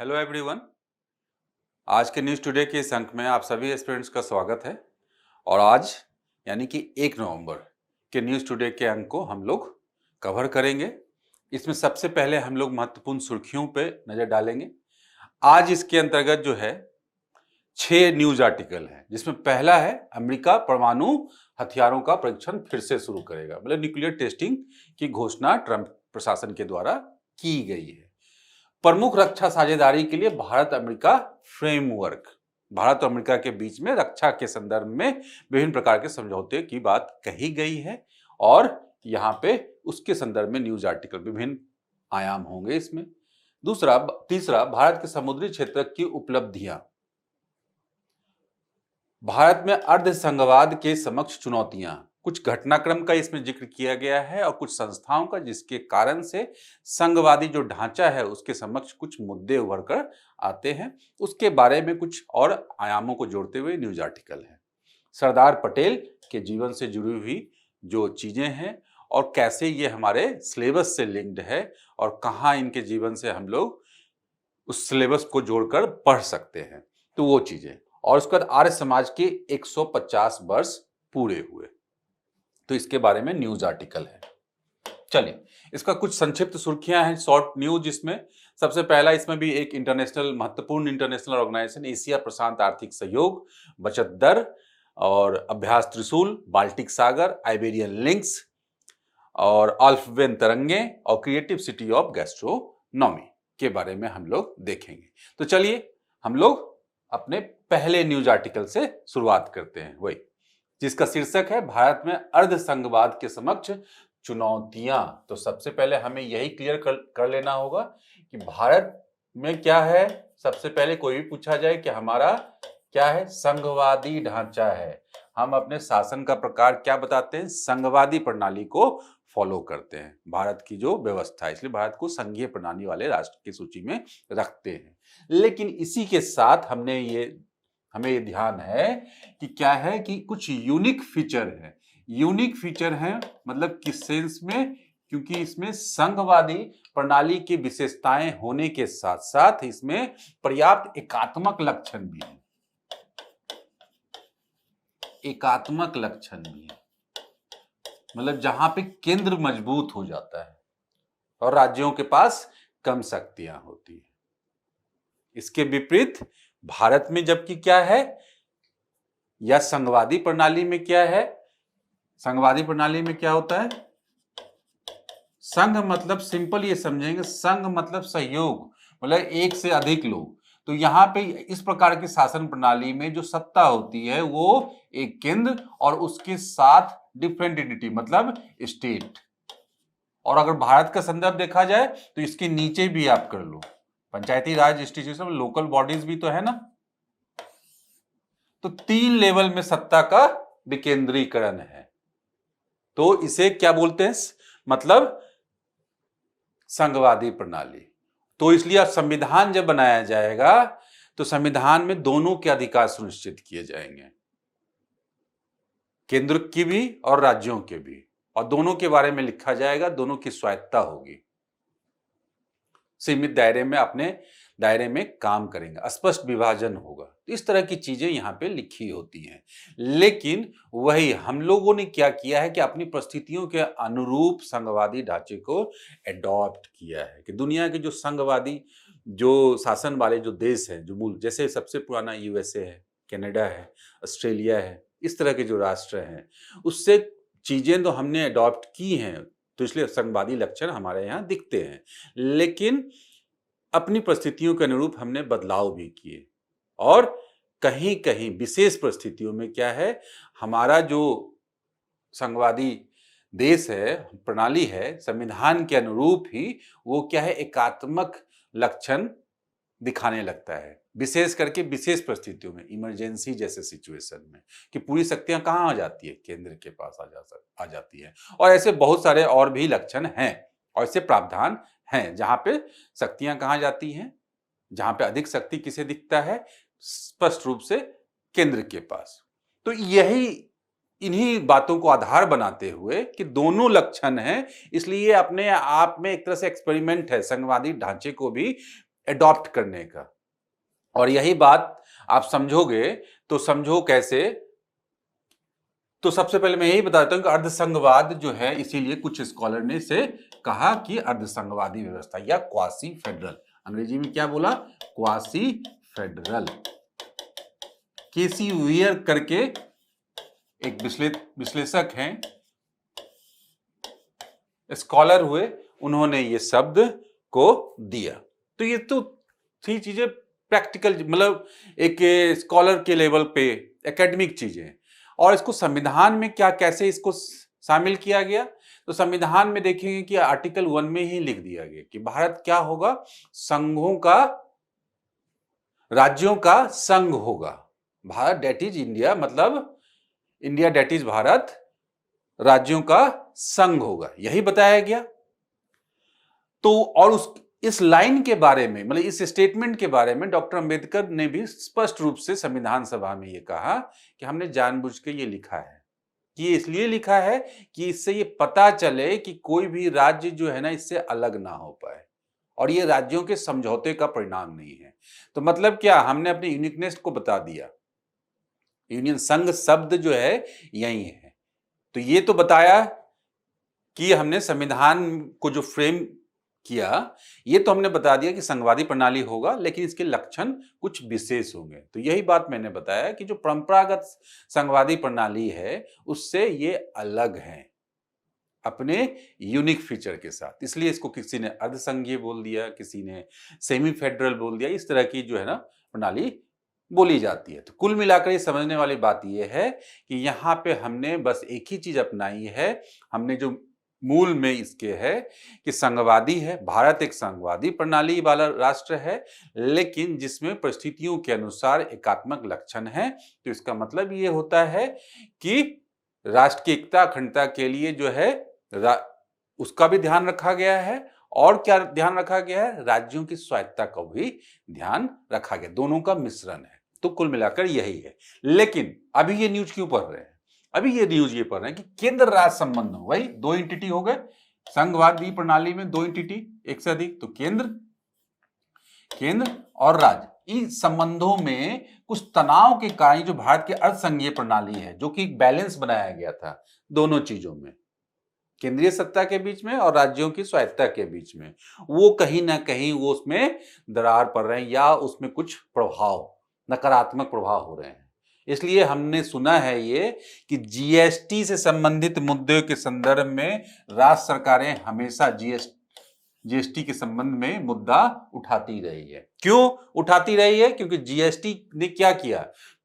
Hello everyone. आज के news today के इस अंक में आप सभी स्टूडेंट्स का स्वागत है। और आज यानी कि 1 नवंबर के न्यूज़ टुडे के अंक को हम लोग कवर करेंगे। इसमें सबसे पहले हम लोग महत्वपूर्ण सुर्खियों पे नज़र डालेंगे। आज इसके अंतर्गत जो है 6 न्यूज़ आर्टिकल हैं, जिसमें पहला है अमेरिका परमाणु हथियारों का परीक्षण फिर से शुरू करेगा, मतलब न्यूक्लियर टेस्टिंग की घोषणा ट्रंप प्रशासन के द्वारा की गई है। प्रमुख रक्षा साझेदारी के लिए भारत अमेरिका फ्रेमवर्क, भारत और अमेरिका के बीच में रक्षा के संदर्भ में विभिन्न प्रकार के समझौते की बात कही गई है और यहाँ पे उसके संदर्भ में न्यूज आर्टिकल विभिन्न आयाम होंगे इसमें। तीसरा भारत के समुद्री क्षेत्र की उपलब्धियां, भारत में अर्धसंघवाद के समक्ष चुनौतियां, कुछ घटनाक्रम का इसमें जिक्र किया गया है और कुछ संस्थाओं का जिसके कारण से संघवादी जो ढांचा है उसके समक्ष कुछ मुद्दे उभर कर आते हैं, उसके बारे में कुछ और आयामों को जोड़ते हुए न्यूज आर्टिकल है। सरदार पटेल के जीवन से जुड़ी हुई जो चीजें हैं और कैसे ये हमारे सिलेबस से लिंक्ड है और कहाँ इनके जीवन से हम लोग उस सिलेबस को जोड़कर पढ़ सकते हैं, तो वो चीजें। और उसके बाद आर्य समाज के 150 वर्ष पूरे हुए, तो इसके बारे में न्यूज आर्टिकल है। चलिए, इसका कुछ संक्षिप्त सुर्खियां हैं, शॉर्ट न्यूज। इसमें सबसे पहला, इसमें भी एक महत्वपूर्ण इंटरनेशनल ऑर्गेनाइजेशन एशिया प्रशांत आर्थिक सहयोग, बचत दर और अभ्यास त्रिशूल, बाल्टिक सागर, आइबेरियन लिंक्स और अल्पवेन तरंगे और क्रिएटिव सिटी ऑफ गैस्ट्रोनॉमी के बारे में हम लोग देखेंगे। तो चलिए हम लोग अपने पहले न्यूज आर्टिकल से शुरुआत करते हैं, वही जिसका शीर्षक है भारत में अर्धसंघवाद के समक्ष चुनौतियां। तो सबसे पहले हमें यही क्लियर कर लेना होगा कि भारत में क्या है। सबसे पहले कोई भी पूछा जाए कि हमारा क्या है, संघवादी ढांचा है। हम अपने शासन का प्रकार क्या बताते हैं, संघवादी प्रणाली को फॉलो करते हैं, भारत की जो व्यवस्था है, इसलिए भारत को संघीय प्रणाली वाले राष्ट्र की सूची में रखते हैं। लेकिन इसी के साथ हमें ये ध्यान है कि क्या है कि कुछ यूनिक फीचर है। यूनिक फीचर है मतलब किस सेंस में, क्योंकि इसमें संघवादी प्रणाली की विशेषताएं होने के साथ साथ इसमें पर्याप्त एकात्मक लक्षण भी है। एकात्मक लक्षण भी है मतलब जहां पे केंद्र मजबूत हो जाता है और राज्यों के पास कम शक्तियां होती है। इसके विपरीत भारत में जबकि क्या है, या संघवादी प्रणाली में क्या है, संघवादी प्रणाली में क्या होता है, संघ मतलब सिंपल ये समझेंगे, संघ मतलब सहयोग, मतलब एक से अधिक लोग। तो यहां पे इस प्रकार की शासन प्रणाली में जो सत्ता होती है वो एक केंद्र और उसके साथ डिफरेंट एंटिटी मतलब स्टेट। और अगर भारत का संदर्भ देखा जाए तो इसके नीचे भी आप कर लो, पंचायती राज इंस्टीट्यूशन, लोकल बॉडीज भी तो है ना। तो 3 लेवल में सत्ता का विकेंद्रीकरण है, तो इसे क्या बोलते हैं, मतलब संघवादी प्रणाली। तो इसलिए अब संविधान जब बनाया जाएगा तो संविधान में दोनों के अधिकार सुनिश्चित किए जाएंगे, केंद्र की भी और राज्यों के भी, और दोनों के बारे में लिखा जाएगा, दोनों की स्वायत्ता होगी, सीमित दायरे में अपने दायरे में काम करेंगे, स्पष्ट विभाजन होगा। तो इस तरह की चीजें यहाँ पे लिखी होती हैं। लेकिन वही हम लोगों ने क्या किया है कि अपनी परिस्थितियों के अनुरूप संघवादी ढांचे को एडॉप्ट किया है कि दुनिया के जो संघवादी जो शासन वाले जो देश हैं, जो मूल, जैसे सबसे पुराना यूएसए है, कनाडा है, ऑस्ट्रेलिया है, इस तरह के जो राष्ट्र हैं, उससे चीजें तो हमने एडॉप्ट की हैं, तो इसलिए संघवादी लक्षण हमारे यहाँ दिखते हैं। लेकिन अपनी परिस्थितियों के अनुरूप हमने बदलाव भी किए और कहीं कहीं विशेष परिस्थितियों में क्या है, हमारा जो संघवादी देश है, प्रणाली है, संविधान के अनुरूप ही वो क्या है, एकात्मक लक्षण दिखाने लगता है, विशेष करके विशेष परिस्थितियों में, इमरजेंसी जैसे सिचुएशन में, कि पूरी शक्तियां कहाँ आ जाती है, केंद्र के पास आ जाती है। और ऐसे बहुत सारे और भी लक्षण हैं और ऐसे प्रावधान हैं जहां पे शक्तियां कहाँ जाती हैं, जहां पे अधिक शक्ति किसे दिखता है, स्पष्ट रूप से केंद्र के पास। तो यही इन्हीं बातों को आधार बनाते हुए कि दोनों लक्षण हैं, इसलिए अपने आप में एक तरह से एक्सपेरिमेंट है, संघवादी ढांचे को भी एडॉप्ट करने का। और यही बात आप समझोगे तो समझो कैसे। तो सबसे पहले मैं यही बता देता हूं कि अर्धसंघवाद जो है, इसीलिए कुछ स्कॉलर ने इसे कहा कि अर्धसंघवादी व्यवस्था या क्वासी फेडरल। अंग्रेजी में क्या बोला? Quasi federal. केसी वियर करके एक विश्लेषक हैं, स्कॉलर हुए, उन्होंने ये शब्द को दिया। तो ये तो थी चीजें प्रैक्टिकल, मतलब एक स्कॉलर के लेवल पे एकेडमिक चीजें। और इसको संविधान में क्या कैसे इसको शामिल किया गया, तो संविधान में देखेंगे कि आर्टिकल 1 में ही लिख दिया गया कि भारत क्या होगा? संघों का, राज्यों का संघ होगा। भारत डेट इज इंडिया, मतलब इंडिया डेट इज भारत, राज्यों का संघ होगा, यही बताया गया। तो और इस लाइन के बारे में, मतलब इस स्टेटमेंट के बारे में डॉक्टर अंबेडकर ने भी स्पष्ट रूप से संविधान सभा में ये कहा कि हमने जानबूझ के ये लिखा है, कि ये इसलिए लिखा है कि इससे ये पता चले कि कोई भी राज्य जो है ना, इससे अलग ना हो पाए, और ये राज्यों के समझौते का परिणाम नहीं है। तो मतलब क्या, हमने अपनी यूनिकनेस को बता दिया। यूनियन, संघ शब्द जो है यही है। तो ये तो बताया कि हमने संविधान को जो फ्रेम किया, ये तो हमने बता दिया कि संघवादी प्रणाली होगा, लेकिन इसके लक्षण कुछ विशेष होंगे। तो यही बात मैंने बताया कि जो परंपरागत संघवादी प्रणाली है उससे ये अलग है अपने यूनिक फीचर के साथ। इसलिए इसको किसी ने अर्धसंघीय बोल दिया, किसी ने सेमी फेडरल बोल दिया। इस तरह की जो है ना प्रणाली बोली जाती है। तो कुल मिलाकर ये समझने वाली बात ये है कि यहाँ पे हमने बस एक ही चीज अपनाई है, हमने जो मूल में इसके है कि संघवादी है, भारत एक संघवादी प्रणाली वाला राष्ट्र है, लेकिन जिसमें परिस्थितियों के अनुसार एकात्मक लक्षण है। तो इसका मतलब ये होता है कि राष्ट्र की एकता अखंडता के लिए जो है उसका भी ध्यान रखा गया है, और क्या ध्यान रखा गया है? राज्यों की स्वायत्तता का भी ध्यान रखा गया। दोनों का मिश्रण है। तो कुल मिलाकर यही है। लेकिन अभी ये न्यूज क्यों पढ़ रहे हैं? अभी ये न्यूज ये पढ़ रहे हैं कि केंद्र राज्य संबंध, वही दो एंटिटी हो गए संघवादी प्रणाली में, दो एंटिटी, एक से अधिक। तो केंद्र और राज्य, इन संबंधों में कुछ तनाव के कारण जो भारत की अर्धसंघीय प्रणाली है, जो कि एक बैलेंस बनाया गया था दोनों चीजों में, केंद्रीय सत्ता के बीच में और राज्यों की स्वायत्तता के बीच में, वो कहीं ना कहीं वो उसमें दरार पड़ रहे हैं, या उसमें कुछ प्रभाव, नकारात्मक प्रभाव हो रहे हैं। इसलिए हमने सुना है ये कि जीएसटी से संबंधित मुद्दों के संदर्भ में राज्य सरकारें हमेशा जीएसटी के संबंध में मुद्दा उठाती रही है। क्यों उठाती रही है? क्योंकि जीएसटी ने क्या किया,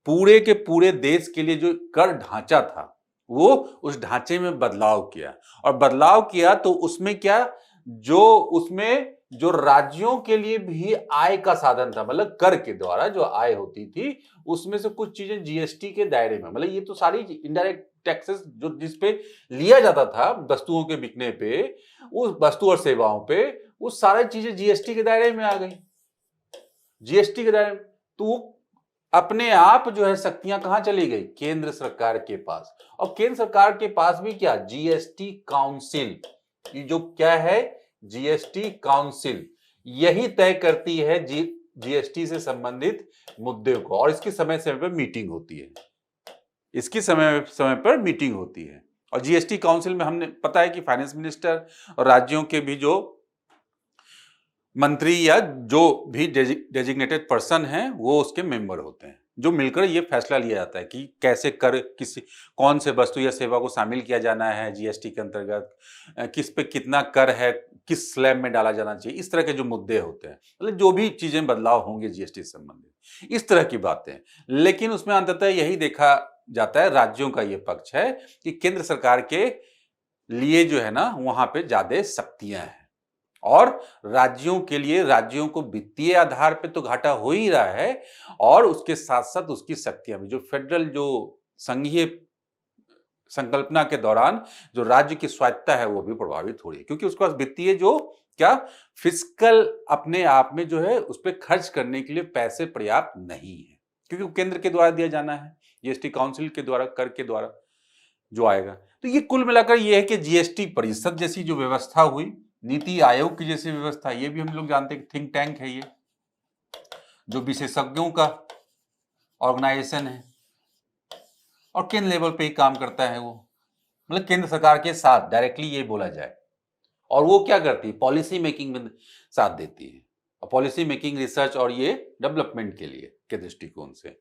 पूरे के पूरे देश के लिए जो कर ढांचा था, वो उस ढांचे में बदलाव किया। और बदलाव किया तो उसमें क्या, उसमें जो राज्यों के लिए भी आय का साधन था, मतलब कर के द्वारा जो आय होती थी, उसमें से कुछ चीजें जीएसटी के दायरे में, मतलब ये तो सारी इनडायरेक्ट टैक्सेस जो जिसपे लिया जाता था वस्तुओं के बिकने पे, उस वस्तु और सेवाओं पे, वो सारी चीजें जीएसटी के दायरे में आ गई। जीएसटी के दायरे में तो अपने आप जो है शक्तियां कहां चली गई? केंद्र सरकार के पास। और केंद्र सरकार के पास भी क्या, जीएसटी काउंसिल। ये जो क्या है, जीएसटी काउंसिल, यही तय करती है जीएसटी से संबंधित मुद्दे को, और इसकी समय समय पर मीटिंग होती है। इसकी समय समय पर मीटिंग होती है। और जीएसटी काउंसिल में हमने पता है कि फाइनेंस मिनिस्टर और राज्यों के भी जो मंत्री या जो भी डेजिग्नेटेड पर्सन हैं, वो उसके मेंबर होते हैं, जो मिलकर ये फैसला लिया जाता है कि कैसे कर, कौन से वस्तु या सेवा को शामिल किया जाना है जीएसटी के अंतर्गत, किस पे कितना कर है, किस स्लैब में डाला जाना चाहिए। इस तरह के जो मुद्दे होते हैं, मतलब जो भी चीजें बदलाव होंगे जीएसटी से संबंधित, इस तरह की बातें। लेकिन उसमें अंततः यही देखा जाता है, राज्यों का ये पक्ष है कि केंद्र सरकार के लिए जो है ना, वहां पे ज्यादा शक्तियां हैं, और राज्यों के लिए, राज्यों को वित्तीय आधार पे तो घाटा हो ही रहा है, और उसके साथ साथ उसकी शक्तियां भी, जो फेडरल, जो संघीय संकल्पना के दौरान जो राज्य की स्वायत्तता है, वो भी प्रभावित हो रही है, क्योंकि उसके पास वित्तीय जो क्या, फिस्कल अपने आप में जो है उस पर खर्च करने के लिए पैसे पर्याप्त नहीं है, क्योंकि केंद्र के द्वारा दिया जाना है, जीएसटी काउंसिल के द्वारा, कर के द्वारा जो आएगा। तो ये कुल मिलाकर ये है कि जीएसटी परिषद जैसी जो व्यवस्था हुई, नीति आयोग की जैसी व्यवस्था, ये भी हम लोग जानते हैं कि थिंक टैंक है ये, जो विशेषज्ञों का ऑर्गेनाइजेशन है और केंद्र लेवल पे ही काम करता है वो, मतलब केंद्र सरकार के साथ डायरेक्टली ये बोला जाए। और वो क्या करती है, पॉलिसी मेकिंग में साथ देती है, और पॉलिसी मेकिंग, रिसर्च और ये डेवलपमेंट के लिए के दृष्टिकोण से।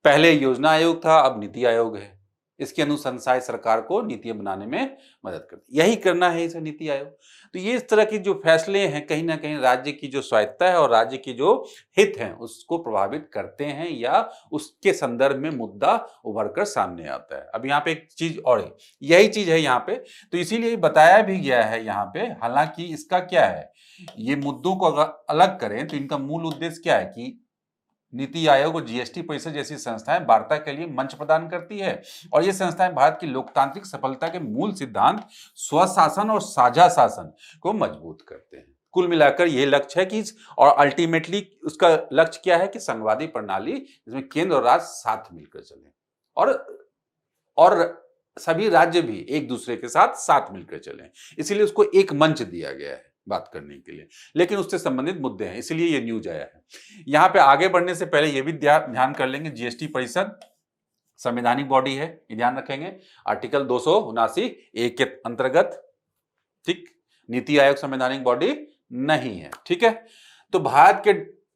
पहले योजना आयोग था, अब नीति आयोग है। इसकी अनुशंसाएं सरकार को नीतियां बनाने में मदद करती, यही करना है इसे नीति आयोग। तो ये इस तरह के जो फैसले हैं कहीं ना कहीं राज्य की जो स्वायत्तता है और राज्य की जो हित हैं उसको प्रभावित करते हैं, या उसके संदर्भ में मुद्दा उभर कर सामने आता है। अब यहाँ पे एक चीज और है, यही चीज है यहाँ पे, तो इसीलिए बताया भी गया है यहाँ पे। हालांकि इसका क्या है, ये मुद्दों को अगर अलग करें तो इनका मूल उद्देश्य क्या है कि नीति आयोग और जीएसटी परिषद जैसी संस्थाएं वार्ता के लिए मंच प्रदान करती है, और ये संस्थाएं भारत की लोकतांत्रिक सफलता के मूल सिद्धांत स्वशासन और साझा शासन को मजबूत करते हैं। कुल मिलाकर ये लक्ष्य है कि, और अल्टीमेटली उसका लक्ष्य क्या है कि संघवादी प्रणाली जिसमें केंद्र और राज्य साथ मिलकर चले, और सभी राज्य भी एक दूसरे के साथ मिलकर चलें। इसीलिए उसको एक मंच दिया गया है बात करने के लिए, लेकिन उससे संबंधित मुद्दे हैं, इसलिए ये न्यूज आया है। यहाँ पे आगे बढ़ने से पहले ये भी ध्यान कर लेंगे, जीएसटी परिषद संवैधानिक बॉडी है, ये ध्यान रखेंगे, आर्टिकल 279(a) के अंतर्गत, ठीक। नीति आयोग संवैधानिक बॉडी नहीं है, ठीक है। तो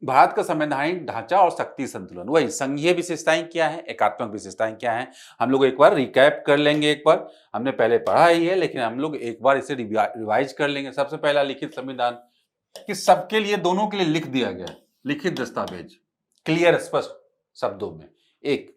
भारत का संवैधानिक ढांचा और शक्ति संतुलन, वही संघीय विशेषताएं क्या है, एकात्मक विशेषताएं क्या है, हम लोग एक बार रिकैप कर लेंगे। एक बार हमने पहले पढ़ा ही है, लेकिन हम लोग एक बार इसे रिवाइज कर लेंगे। सबसे पहला लिखित संविधान, कि सबके लिए, दोनों के लिए लिख दिया गया, लिखित दस्तावेज, क्लियर स्पष्ट शब्दों में। एक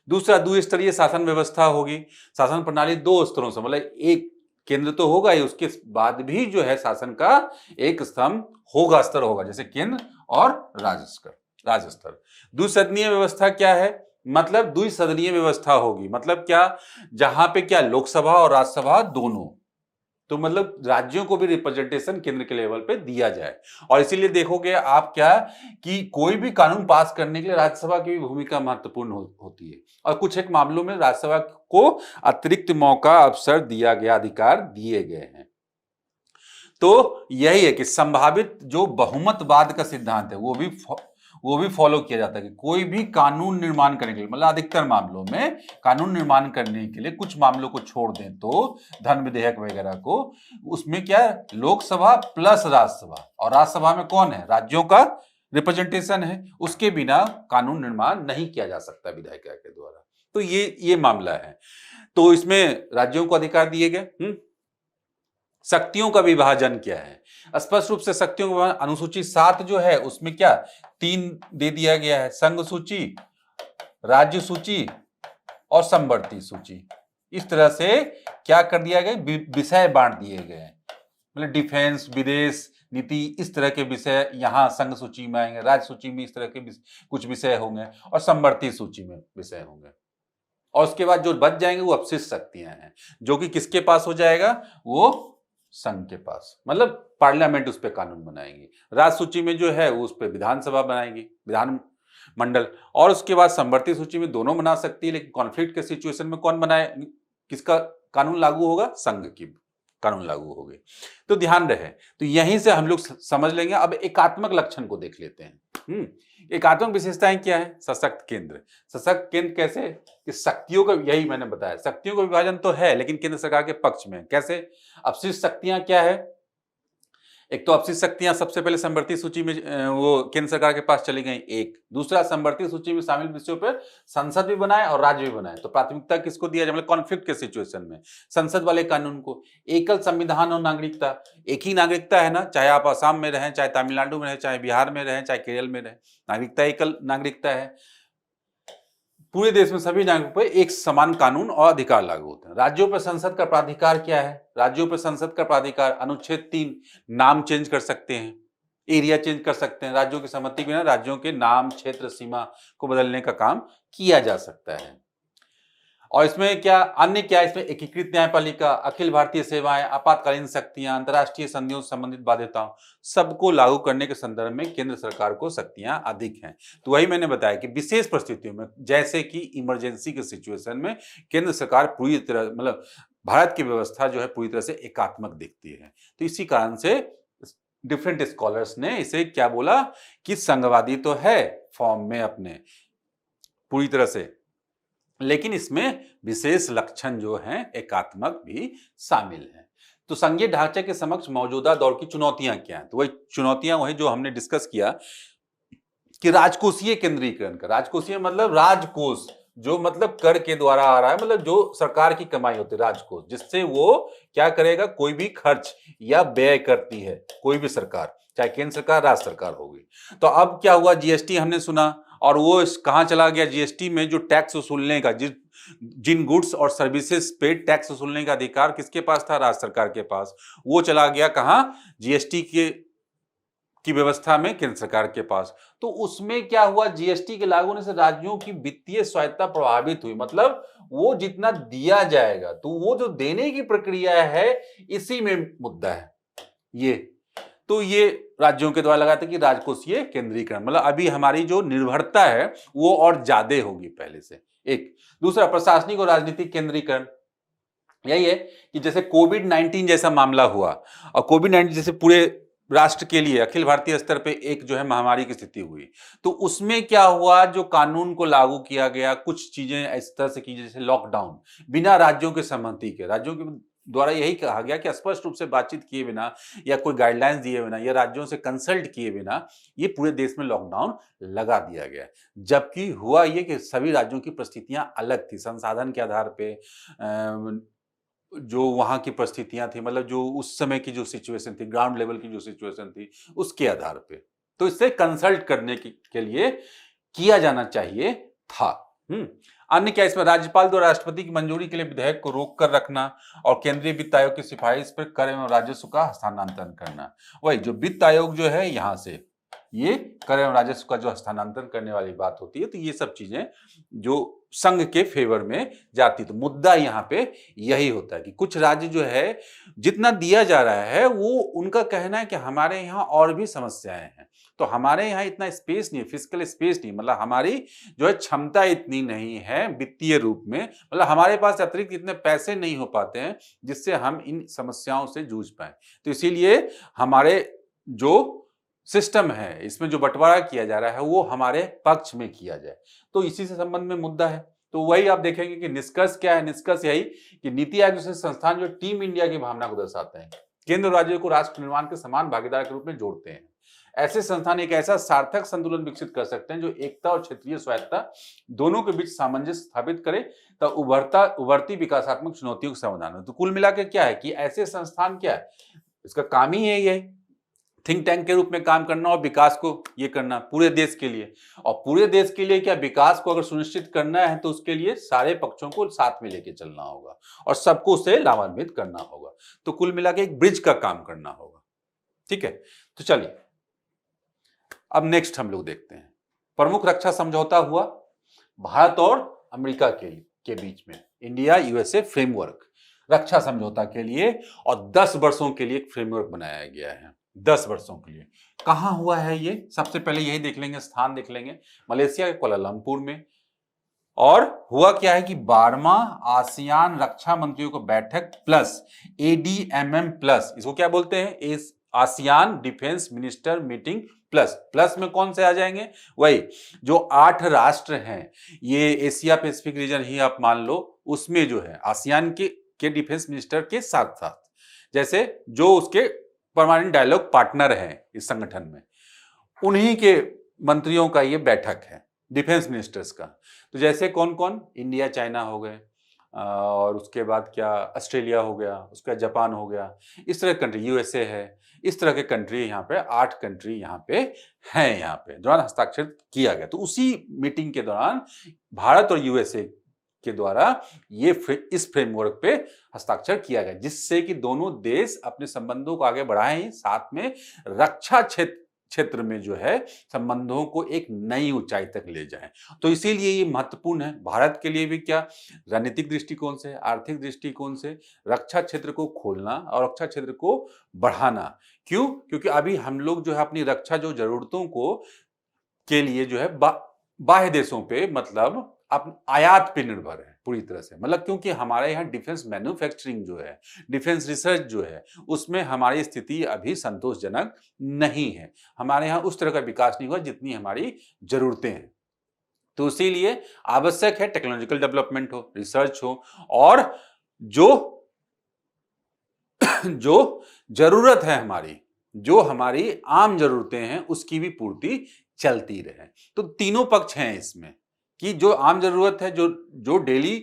दूसरा, द्विस्तरीय शासन व्यवस्था होगी, शासन प्रणाली दो स्तरों से, मतलब एक केंद्र तो होगा ही, उसके बाद भी जो है शासन का एक स्तंभ होगा, स्तर होगा, जैसे केंद्र और राज्य स्तर। द्विसदनीय व्यवस्था क्या है, मतलब द्विसदनीय व्यवस्था होगी, मतलब क्या, जहां पे क्या लोकसभा और राज्यसभा दोनों, तो मतलब राज्यों को भी रिप्रेजेंटेशन केंद्र के लेवल पे दिया जाए। और इसीलिए देखोगे आप क्या, कि कोई भी कानून पास करने के लिए राज्यसभा की भी भूमिका महत्वपूर्ण होती है, और कुछ एक मामलों में राज्यसभा को अतिरिक्त मौका, अवसर दिया गया, अधिकार दिए गए हैं। तो यही है कि संभावित जो बहुमतवाद का सिद्धांत है वो भी फॉलो किया जाता है, कि कोई भी कानून निर्माण करने के लिए, मतलब अधिकतर मामलों में कानून निर्माण करने के लिए, कुछ मामलों को छोड़ दें तो धन विधेयक वगैरह को, उसमें क्या लोकसभा प्लस राज्यसभा, और राज्यसभा में कौन है, राज्यों का रिप्रेजेंटेशन है, उसके बिना कानून निर्माण नहीं किया जा सकता विधायिका के द्वारा। तो ये मामला है। तो इसमें राज्यों को अधिकार दिए गए। शक्तियों का विभाजन क्या है, स्पष्ट रूप से शक्तियों का अनुसूची 7 जो है उसमें क्या 3 दे दिया गया है, संघ सूची, राज्य सूची और समवर्ती सूची। इस तरह से क्या कर दिया गया, विषय बांट दिए गए, मतलब डिफेंस, विदेश नीति, इस तरह के विषय यहाँ संघ सूची में आएंगे, राज्य सूची में इस तरह के कुछ विषय होंगे, और समवर्ती सूची में विषय होंगे। और उसके बाद जो बच जाएंगे वो अपशिष्ट शक्तियां हैं, जो कि किसके पास हो जाएगा, वो संघ के पास, मतलब पार्लियामेंट उस पर कानून बनाएगी। राज्य सूची में जो है वो उस पर विधानसभा बनाएगी, विधान मंडल। और उसके बाद समवर्ती सूची में दोनों बना सकती है, लेकिन कॉन्फ्लिक्ट के सिचुएशन में कौन बनाए, किसका कानून लागू होगा, संघ की कानून लागू होगी। तो ध्यान रहे, तो यहीं से हम लोग समझ लेंगे। अब एकात्मक लक्षण को देख लेते हैं। एकात्मक विशेषताएं क्या है, सशक्त केंद्र। सशक्त केंद्र कैसे, कि शक्तियों का, यही मैंने बताया, शक्तियों का विभाजन तो है लेकिन केंद्र सरकार के पक्ष में कैसे। अपशिष्ट शक्तियां क्या है, एक तो अपशिष्ट शक्तियां सबसे पहले समवर्ती सूची में वो केंद्र सरकार के पास चली गई। एक दूसरा, समवर्ती सूची में शामिल विषयों पर संसद भी बनाए और राज्य भी बनाए, तो प्राथमिकता किसको दिया जाए, मतलब कॉन्फ्लिक्ट के सिचुएशन में संसद वाले कानून को। एकल संविधान और नागरिकता, एक ही नागरिकता है ना, चाहे आप असम में रहें, चाहे तमिलनाडु में रहें, चाहे बिहार में रहें, चाहे केरल में रहें, नागरिकता एकल नागरिकता है। पूरे देश में सभी नागरिकों पर एक समान कानून और अधिकार लागू होते हैं। राज्यों पर संसद का प्राधिकार क्या है, राज्यों पर संसद का प्राधिकार अनुच्छेद 3, नाम चेंज कर सकते हैं, एरिया चेंज कर सकते हैं, राज्यों की सहमति के बिना राज्यों के नाम, क्षेत्र, सीमा को बदलने का काम किया जा सकता है। और इसमें क्या अन्य क्या, इसमें एकीकृत न्यायपालिका, अखिल भारतीय सेवाएं, आपातकालीन शक्तियां, अंतर्राष्ट्रीय संधियों से संबंधित बाध्यताओं, सबको लागू करने के संदर्भ में केंद्र सरकार को शक्तियां अधिक हैं। तो वही मैंने बताया कि विशेष परिस्थितियों में, जैसे कि इमरजेंसी के सिचुएशन में, केंद्र सरकार पूरी तरह, मतलब भारत की व्यवस्था जो है पूरी तरह से एकात्मक दिखती है। तो इसी कारण से डिफरेंट स्कॉलर्स ने इसे क्या बोला कि संघवादी तो है फॉर्म में अपने पूरी तरह से, लेकिन इसमें विशेष लक्षण जो हैं एकात्मक भी शामिल हैं। तो संघीय ढांचे के समक्ष मौजूदा दौर की चुनौतियां क्या हैं? तो वही चुनौतियां वही जो हमने डिस्कस किया कि राजकोषीय केंद्रीकरण का, राजकोषीय मतलब राजकोष, जो मतलब कर के द्वारा आ रहा है, मतलब जो सरकार की कमाई होती है राजकोष, जिससे वो क्या करेगा, कोई भी खर्च या व्यय करती है कोई भी सरकार, चाहे केंद्र सरकार राज्य सरकार होगी। तो अब क्या हुआ, जीएसटी हमने सुना, और वो कहां चला गया, जीएसटी में जो टैक्स वसूलने का, जिन गुड्स और सर्विसेज पे टैक्स वसूलने का अधिकार किसके पास था, राज्य सरकार के पास, वो चला गया कहां, जीएसटी की व्यवस्था में केंद्र सरकार के पास। तो उसमें क्या हुआ, जीएसटी के लागू होने से राज्यों की वित्तीय स्वायत्ता प्रभावित हुई, मतलब वो जितना दिया जाएगा तो वो जो देने की प्रक्रिया है इसी में मुद्दा है ये। तो ये राज्यों के द्वारा लगाते कि राजकोषीय केंद्रीकरण, मतलब अभी हमारी जो निर्भरता है वो और ज्यादा होगी पहले से। एक दूसरा, प्रशासनिक और राजनीतिक केंद्रीकरण, यही है कि जैसे कोविड-19 जैसा मामला हुआ, और कोविड-19 जैसे पूरे राष्ट्र के लिए अखिल भारतीय स्तर पे एक जो है महामारी की स्थिति हुई, तो उसमें क्या हुआ, जो कानून को लागू किया गया, कुछ चीजें इस तरह से की जैसे लॉकडाउन, बिना राज्यों के सहमति के, राज्यों के द्वारा यही कहा गया कि स्पष्ट रूप से बातचीत किए बिना या कोई गाइडलाइंस दिए बिना या राज्यों से कंसल्ट किए बिना ये पूरे देश में लॉकडाउन लगा दिया गया। जबकि हुआ ये कि सभी राज्यों की परिस्थितियां अलग थी, संसाधन के आधार पे, जो वहाँ की परिस्थितियां थी, मतलब जो उस समय की जो सिचुएशन थी, ग्राउंड लेवल की जो सिचुएशन थी, उसके आधार पे, तो इससे कंसल्ट करने के लिए किया जाना चाहिए था। अन्य क्या, इसमें राज्यपाल द्वारा राष्ट्रपति की मंजूरी के लिए विधेयक को रोक कर रखना और केंद्रीय वित्त आयोग की सिफारिश पर कर एवं राजस्व का हस्तांतरण करना। वही जो वित्त आयोग जो है यहां से ये कर एवं राजस्व का जो हस्तांतरण करने वाली बात होती है, तो ये सब चीजें जो संघ के फेवर में जाती, तो मुद्दा यहाँ पे यही होता है कि कुछ राज्य जो है जितना दिया जा रहा है वो उनका कहना है कि हमारे यहाँ और भी समस्याएं हैं, तो हमारे यहाँ इतना स्पेस नहीं है, फिजिकल स्पेस नहीं, मतलब हमारी जो है क्षमता इतनी नहीं है वित्तीय रूप में, मतलब हमारे पास अतिरिक्त इतने पैसे नहीं हो पाते हैं जिससे हम इन समस्याओं से जूझ पाए। तो इसीलिए हमारे जो सिस्टम है, इसमें जो बंटवारा किया जा रहा है वो हमारे पक्ष में किया जाए, तो इसी से संबंध में मुद्दा है। तो वही आप देखेंगे कि निष्कर्ष क्या है, निष्कर्ष यही कि नीति आयोग जैसे संस्थान जो टीम इंडिया की भावना को दर्शाते हैं, केंद्र राज्यों को राष्ट्र निर्माण के समान भागीदार के रूप में जोड़ते हैं, ऐसे संस्थान एक ऐसा सार्थक संतुलन विकसित कर सकते हैं जो एकता और क्षेत्रीय स्वायत्ता दोनों के बीच सामंजस्य स्थापित करे, तो उभरती विकासात्मक चुनौतियों का समाधान हो। तो कुल मिलाकर क्या है कि ऐसे संस्थान क्या है, इसका काम ही यही है, थिंक टैंक के रूप में काम करना और विकास को ये करना पूरे देश के लिए, और पूरे देश के लिए क्या, विकास को अगर सुनिश्चित करना है तो उसके लिए सारे पक्षों को साथ में लेके चलना होगा और सबको उससे लाभान्वित करना होगा, तो कुल मिला के एक ब्रिज का काम करना होगा। ठीक है, तो चलिए अब नेक्स्ट हम लोग देखते हैं, प्रमुख रक्षा समझौता हुआ भारत और अमेरिका के बीच में, इंडिया यूएसए फ्रेमवर्क रक्षा समझौता के लिए, और 10 वर्षों के लिए एक फ्रेमवर्क बनाया गया है, 10 वर्षों के लिए। कहां हुआ है ये, सबसे पहले यही देख लेंगे, स्थान देख लेंगे, मलेशिया के कोलालमपुर में। और हुआ क्या है कि 12वां आसियान रक्षा मंत्रियों को बैठक प्लस ADMM प्लस, इसको क्या बोलते हैं, ASEAN defence minister meeting plus, plus में कौन से आ जाएंगे, वही जो 8 राष्ट्र हैं, ये एशिया पैसिफिक रीजन ही आप मान लो, उसमें जो है आसियान के डिफेंस मिनिस्टर के साथ साथ, जैसे जो उसके परमानेंट डायलॉग पार्टनर हैं इस संगठन में, उन्हीं के मंत्रियों का ये बैठक है, डिफेंस मिनिस्टर्स का। तो जैसे कौन कौन, इंडिया चाइना हो गए, और उसके बाद क्या ऑस्ट्रेलिया हो गया, उसका जापान हो गया, इस तरह कंट्री, यूएसए है, इस तरह के कंट्री यहाँ पे 8 कंट्री यहाँ पे हैं, यहाँ पे दौरान हस्ताक्षर किया गया। तो उसी मीटिंग के दौरान भारत और यूएसए के द्वारा ये इस फ्रेमवर्क पे हस्ताक्षर किया गया, जिससे कि दोनों देश अपने संबंधों को आगे बढ़ाएं, साथ में रक्षा क्षेत्र में जो है संबंधों को एक नई ऊंचाई तक ले जाएं। तो इसीलिए ये महत्वपूर्ण है भारत के लिए भी, क्या रणनीतिक दृष्टिकोण से, आर्थिक दृष्टिकोण से, रक्षा क्षेत्र को खोलना और रक्षा क्षेत्र को बढ़ाना। क्यों, क्योंकि अभी हम लोग जो है अपनी रक्षा जो जरूरतों को के लिए जो है बाह्य देशों पे, मतलब आप आयात पे निर्भर है पूरी तरह से, मतलब क्योंकि हमारे यहाँ डिफेंस मैन्युफैक्चरिंग जो है, डिफेंस रिसर्च जो है, उसमें हमारी स्थिति अभी संतोषजनक नहीं है। हमारे यहाँ उस तरह का विकास नहीं हुआ जितनी हमारी जरूरतें हैं। तो इसीलिए आवश्यक है टेक्नोलॉजिकल डेवलपमेंट हो, रिसर्च हो, और जो जो जरूरत है हमारी, जो हमारी आम जरूरतें हैं, उसकी भी पूर्ति चलती रहे। तो तीनों पक्ष हैं इसमें कि जो आम जरूरत है, जो जो डेली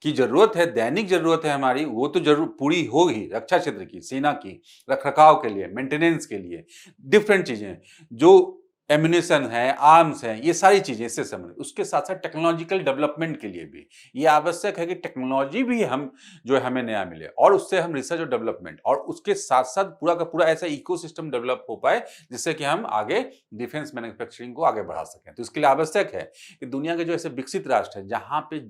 की जरूरत है, दैनिक जरूरत है हमारी, वो तो जरूर पूरी होगी। रक्षा क्षेत्र की, सेना की रखरखाव के लिए, मेंटेनेंस के लिए, डिफरेंट चीजें जो एम्यूनिशन है, आर्म्स है, ये सारी चीजें इससे संबंधित। उसके साथ साथ टेक्नोलॉजिकल डेवलपमेंट के लिए भी ये आवश्यक है कि टेक्नोलॉजी भी हम जो है हमें नया मिले, और उससे हम रिसर्च और डेवलपमेंट, और उसके साथ साथ पूरा का पूरा ऐसा इकोसिस्टम डेवलप हो पाए जिससे कि हम आगे डिफेंस मैन्युफैक्चरिंग को आगे बढ़ा सकें। तो इसके लिए आवश्यक है कि दुनिया के जो ऐसे विकसित राष्ट्र है जहां पे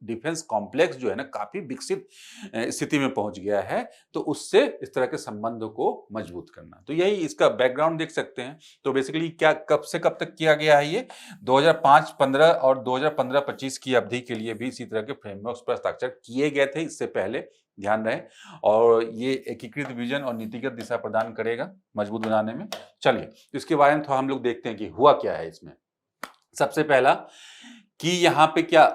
डिफेंस कॉम्प्लेक्स जो है ना काफी विकसित स्थिति में पहुंच गया है, तो उससे इस तरह के संबंधों को मजबूत करना। तो यही इसका बैकग्राउंड देख सकते हैं। तो बेसिकली क्या कब से कब तक किया गया है, ये 2005-15 और 2015-25 की अवधि के लिए भी इसी तरह के फ्रेमवर्क्स पर हस्ताक्षर किए गए थे इससे पहले, ध्यान रहे। और ये एकीकृत विजन और नीतिगत दिशा प्रदान करेगा मजबूत बनाने में। चलिए तो इसके बारे में थोड़ा हम लोग देखते हैं कि हुआ क्या है इसमें। सबसे पहला कि यहाँ पे क्या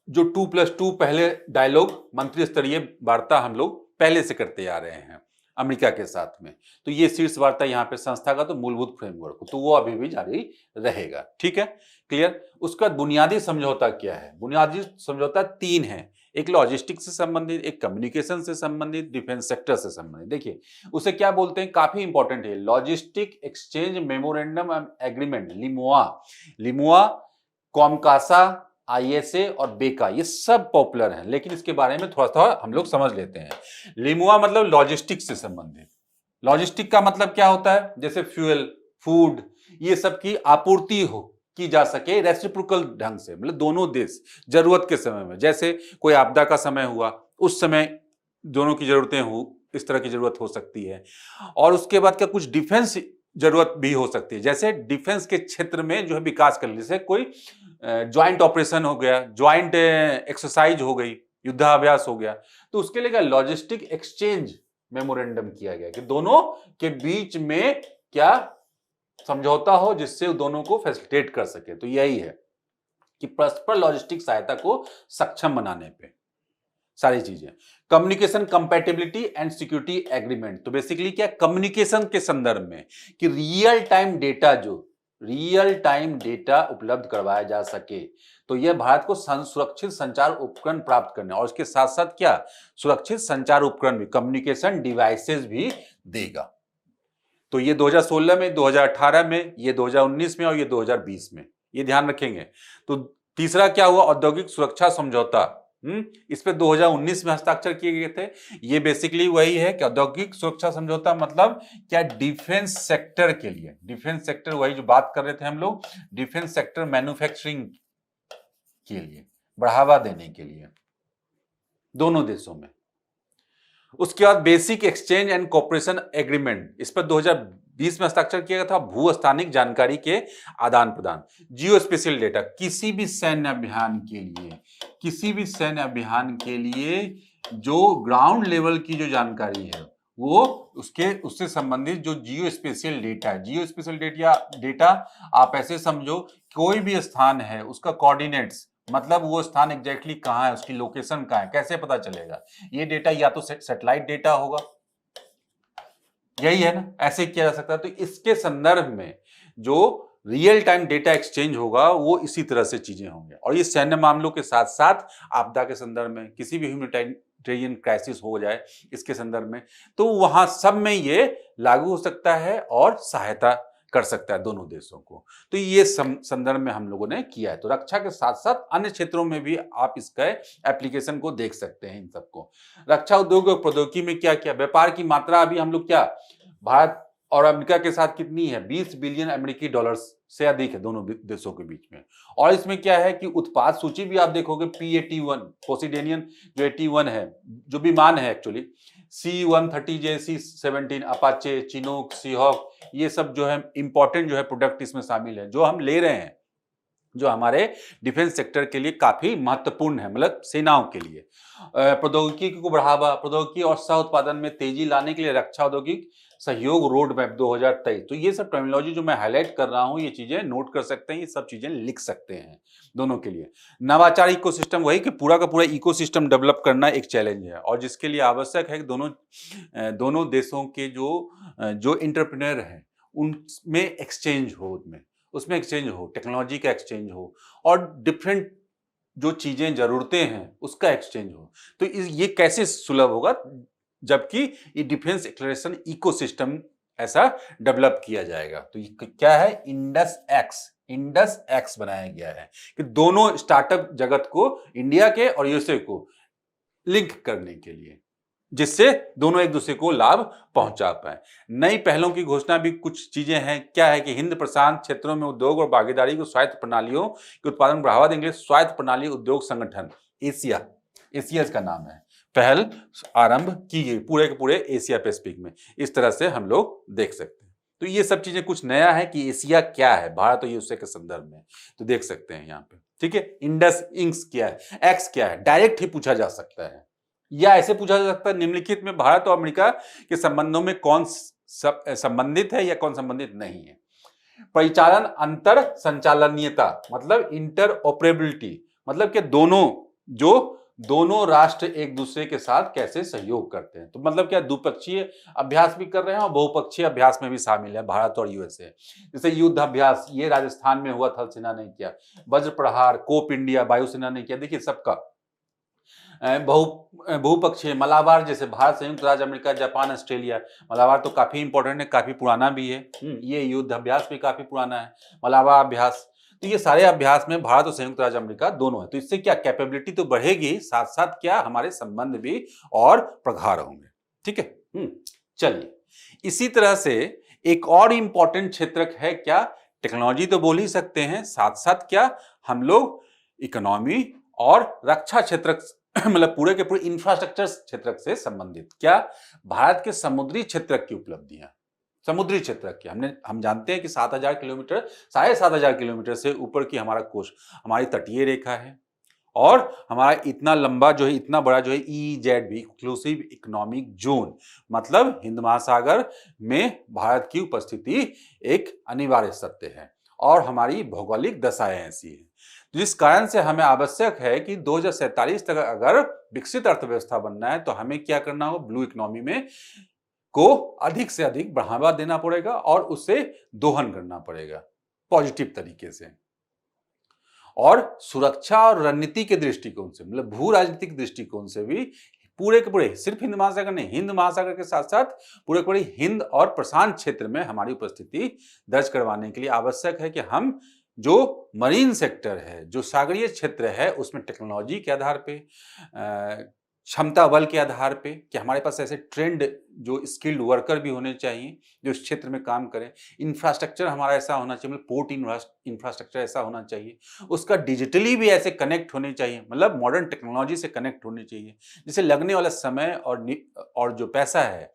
जो 2+2 पहले डायलॉग मंत्री स्तरीय वार्ता हम लोग पहले से करते आ रहे हैं अमेरिका के साथ में, तो ये शीर्ष वार्ता यहाँ पे संस्था का तो मूलभूत फ्रेमवर्क, तो वो अभी भी जारी रहेगा। ठीक है, क्लियर। उसका बुनियादी समझौता क्या है? बुनियादी समझौता 3 है। एक लॉजिस्टिक से संबंधित, एक कम्युनिकेशन से संबंधित, डिफेंस सेक्टर से संबंधित। देखिए उसे क्या बोलते हैं, काफी इंपॉर्टेंट है, logistic exchange memorandum agreement, LEMOA. LEMOA, COMCASA, ISA और बेका, ये सब पॉपुलर हैं, लेकिन इसके बारे में थोड़ा थोड़ा हम लोग समझ लेते हैं। लिमुआ मतलब लॉजिस्टिक से संबंधित। लॉजिस्टिक का मतलब क्या होता है, जैसे फ्यूल, फूड, ये सब की आपूर्ति हो की जा सके रेसिप्रोकल ढंग से, मतलब दोनों देश जरूरत के समय में, जैसे कोई आपदा का समय हुआ उस समय दोनों की जरूरतें हो, इस तरह की जरूरत हो सकती है। और उसके बाद क्या कुछ डिफेंस जरूरत भी हो सकती है, जैसे डिफेंस के क्षेत्र में जो है विकास कर, जैसे कोई ज्वाइंट ऑपरेशन हो गया, ज्वाइंट एक्सरसाइज हो गई, युद्धाभ्यास हो गया, तो उसके लिए लॉजिस्टिक एक्सचेंज मेमोरेंडम किया गया कि दोनों के बीच में क्या समझौता हो जिससे दोनों को फैसिलिटेट कर सके। तो यही है कि परस्पर लॉजिस्टिक सहायता को सक्षम बनाने पे सारी चीजें। Communication compatibility and security agreement, तो बेसिकली क्या कम्युनिकेशन के संदर्भ में कि रियल टाइम डेटा उपलब्ध करवाया जा सके, तो यह भारत को सुरक्षित संचार उपकरण प्राप्त करने और उसके साथ साथ क्या सुरक्षित संचार उपकरण भी, कम्युनिकेशन डिवाइसेस भी देगा। तो ये 2016 में, 2018 में, ये 2019 में और ये 2020 में, ये ध्यान रखेंगे। तो तीसरा क्या हुआ, औद्योगिक सुरक्षा समझौता, इस पे 2019 में हस्ताक्षर किए गए थे। ये बेसिकली वही है कि औद्योगिक सुरक्षा समझौता मतलब क्या, डिफेंस सेक्टर के लिए, डिफेंस सेक्टर वही जो बात कर रहे थे हम लोग, डिफेंस सेक्टर मैन्युफैक्चरिंग के लिए बढ़ावा देने के लिए दोनों देशों में। उसके बाद basic exchange and cooperation agreement, इस पर 2020 में हस्ताक्षर किया गया था। भूस्थानिक जानकारी के आदान प्रदान, जियो स्पेशल डेटा, किसी भी सैन्य अभियान के लिए जो ग्राउंड लेवल की जो जानकारी है वो उससे संबंधित जो जियो स्पेशल डेटा है, जियो स्पेशल डेटा आप ऐसे समझो, कोई भी स्थान है उसका कोऑर्डिनेट्स, मतलब वो स्थान एग्जैक्टली कहां है, उसकी लोकेशन कहां है, कैसे पता चलेगा। ये डेटा या तो सैटेलाइट डेटा होगा, यही है ना, ऐसे किया जा सकता है। तो इसके संदर्भ में जो रियल टाइम डेटा एक्सचेंज होगा वो इसी तरह से चीजें होंगे। और ये सैन्य मामलों के साथ साथ आपदा के संदर्भ में, किसी भी ह्यूमैनिटेरियन क्राइसिस हो जाए इसके संदर्भ में, तो वहां सब में ये लागू हो सकता है और सहायता कर सकता है दोनों देशों को। तो ये संदर्भ में हम लोगों ने किया है। तो रक्षा के साथ साथ अन्य क्षेत्रों में भी आप इसका एप्लीकेशन को देख सकते हैं। इन सबको रक्षा उद्योग और प्रौद्योगिकी में क्या क्या, व्यापार की मात्रा अभी हम लोग क्या, भारत और अमेरिका के साथ कितनी है, 20 बिलियन अमेरिकी डॉलर्स से अधिक है दोनों देशों के बीच में। और इसमें क्या है कि उत्पाद सूची भी आप देखोगे, P-81 पोसिडेनियन जो 81 है, जो विमान है actually, C-130J, C-17 Apache, Chinook, Seahawk, ये सब जो है इंपॉर्टेंट जो है प्रोडक्ट इसमें शामिल है जो हम ले रहे हैं जो हमारे डिफेंस सेक्टर के लिए काफी महत्वपूर्ण है, मतलब सेनाओं के लिए। प्रौद्योगिकी को बढ़ावा, प्रौद्योगिकी और सह उत्पादन में तेजी लाने के लिए रक्षा औद्योगिक सहयोग रोड मैप 2023। तो ये सब टर्मिनोलॉजी जो मैं हाईलाइट कर रहा हूं, ये चीजें नोट कर सकते हैं, ये सब चीजें लिख सकते हैं दोनों के लिए। नवाचार इकोसिस्टम, वही कि पूरा का पूरा इकोसिस्टम डेवलप करना एक चैलेंज है और जिसके लिए आवश्यक है कि दोनों देशों के जो इंटरप्रेन्योर हैं उनमें एक्सचेंज हो, उसमें एक्सचेंज हो, टेक्नोलॉजी का एक्सचेंज हो और डिफरेंट जो चीजें जरूरतें हैं उसका एक्सचेंज हो। तो ये कैसे सुलभ होगा, जबकि ये डिफेंस एक्सप्लोरेशन इकोसिस्टम ऐसा डेवलप किया जाएगा। तो ये क्या है, इंडस एक्स बनाया गया है कि दोनों स्टार्टअप जगत को, इंडिया के और यूएसए को लिंक करने के लिए, जिससे दोनों एक दूसरे को लाभ पहुंचा पाए। नई पहलों की घोषणा भी कुछ चीजें हैं, क्या है कि हिंद प्रशांत क्षेत्रों में उद्योग और भागीदारी को स्वायत्त प्रणालियों के उत्पादन बढ़ावा देंगे। स्वायत्त प्रणाली उद्योग संगठन एशिया इसका नाम है, पहल आरंभ की गई पूरे के पूरे एशिया पैसिफिक में। इस तरह से हम लोग देख सकते हैं। तो ये सब चीजें कुछ नया है कि एशिया क्या है भारत और यूएसए के संदर्भ में, तो देख सकते हैं यहाँ पे। ठीक है, इंडस इंक्स क्या है, एक्स क्या है, डायरेक्ट ही पूछा जा सकता है या ऐसे पूछा जा सकता है, निम्नलिखित में भारत और अमेरिका के संबंधों में कौन संबंधित है या कौन संबंधित नहीं है। परिचालन अंतर संचालनीयता मतलब इंटरऑपरेबिलिटी, मतलब कि दोनों राष्ट्र एक दूसरे के साथ कैसे सहयोग करते हैं। तो मतलब क्या, द्विपक्षीय अभ्यास भी कर रहे हैं और बहुपक्षीय अभ्यास में भी शामिल है भारत और यूएसए। जैसे युद्ध अभ्यास, ये राजस्थान में हुआ, थल सेना ने किया। वज्र प्रहार, कोप इंडिया वायुसेना ने किया। देखिए सबका बहुपक्षीय मलाबार, जैसे भारत, संयुक्त राज्य अमेरिका, जापान, ऑस्ट्रेलिया। मलाबार तो काफी इंपॉर्टेंट है, काफी पुराना भी है। ये युद्ध अभ्यास भी काफी पुराना है, मलाबार अभ्यास। तो ये सारे अभ्यास में भारत और संयुक्त राज्य अमेरिका दोनों है। तो इससे क्या, कैपेबिलिटी तो बढ़ेगी, साथ साथ क्या, हमारे संबंध भी और प्रगाढ़ होंगे। ठीक है, चलिए इसी तरह से एक और इंपॉर्टेंट क्षेत्र है क्या, टेक्नोलॉजी तो बोल ही सकते हैं, साथ साथ क्या हम लोग इकोनॉमी और रक्षा क्षेत्र मतलब पूरे के पूरे इंफ्रास्ट्रक्चर क्षेत्र से संबंधित। क्या, भारत के समुद्री क्षेत्र की उपलब्धियां, समुद्री क्षेत्र की हम जानते हैं कि 7,000 किलोमीटर, 7,500 किलोमीटर से ऊपर की हमारा कोस्ट, हमारी तटीय रेखा है और हमारा इतना लंबा जो है, इतना बड़ा जो है EEZ भी, एक्सक्लूसिव इकोनॉमिक जोन, मतलब हिंद महासागर में भारत की उपस्थिति एक अनिवार्य सत्य है और हमारी भौगोलिक दशाएं ऐसी है, जिस कारण से हमें आवश्यक है कि 2047 तक अगर विकसित अर्थव्यवस्था बनना है तो हमें क्या करना होगा, ब्लू इकोनॉमी में को अधिक से अधिक बढ़ावा देना पड़ेगा और उसे दोहन करना पड़ेगा पॉजिटिव तरीके से। और सुरक्षा और रणनीति के दृष्टिकोण से, मतलब भू राजनीतिक दृष्टिकोण से भी पूरे के पूरे, सिर्फ हिंद महासागर नहीं, हिंद महासागर के साथ साथ पूरे के पूरे हिंद और प्रशांत क्षेत्र में हमारी उपस्थिति दर्ज करवाने के लिए आवश्यक है कि हम जो मरीन सेक्टर है, जो सागरीय क्षेत्र है, उसमें टेक्नोलॉजी के आधार पे, क्षमता बल के आधार पे, कि हमारे पास ऐसे ट्रेंड जो स्किल्ड वर्कर भी होने चाहिए जो इस क्षेत्र में काम करें। इंफ्रास्ट्रक्चर हमारा ऐसा होना चाहिए, मतलब पोर्ट इंफ्रास्ट्रक्चर ऐसा होना चाहिए, उसका डिजिटली भी ऐसे कनेक्ट होने चाहिए, मतलब मॉडर्न टेक्नोलॉजी से कनेक्ट होने चाहिए, जिससे लगने वाला समय और जो पैसा है,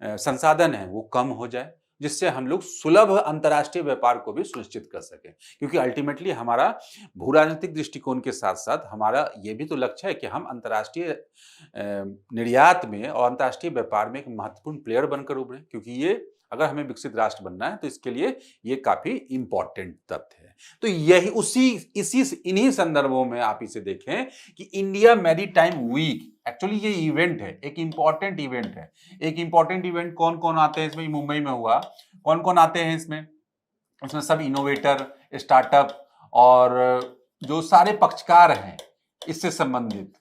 संसाधन है, वो कम हो जाए, जिससे हम लोग सुलभ अंतर्राष्ट्रीय व्यापार को भी सुनिश्चित कर सकें। क्योंकि अल्टीमेटली हमारा भू राजनीतिक दृष्टिकोण के साथ साथ हमारा ये भी तो लक्ष्य है कि हम अंतर्राष्ट्रीय निर्यात में और अंतर्राष्ट्रीय व्यापार में एक महत्वपूर्ण प्लेयर बनकर उभरें, क्योंकि ये अगर हमें विकसित राष्ट्र बनना है तो इसके लिए ये काफी इंपॉर्टेंट तथ्य है। तो यही इन्हीं संदर्भों में आप इसे देखें कि इंडिया मैरीटाइम वीक, एक्चुअली ये इवेंट है, एक इंपॉर्टेंट इवेंट है। एक इंपॉर्टेंट इवेंट कौन कौन आते हैं इसमें, मुंबई में हुआ, कौन कौन आते हैं इसमें सब इनोवेटर, स्टार्टअप और जो सारे पक्षकार हैं इससे संबंधित,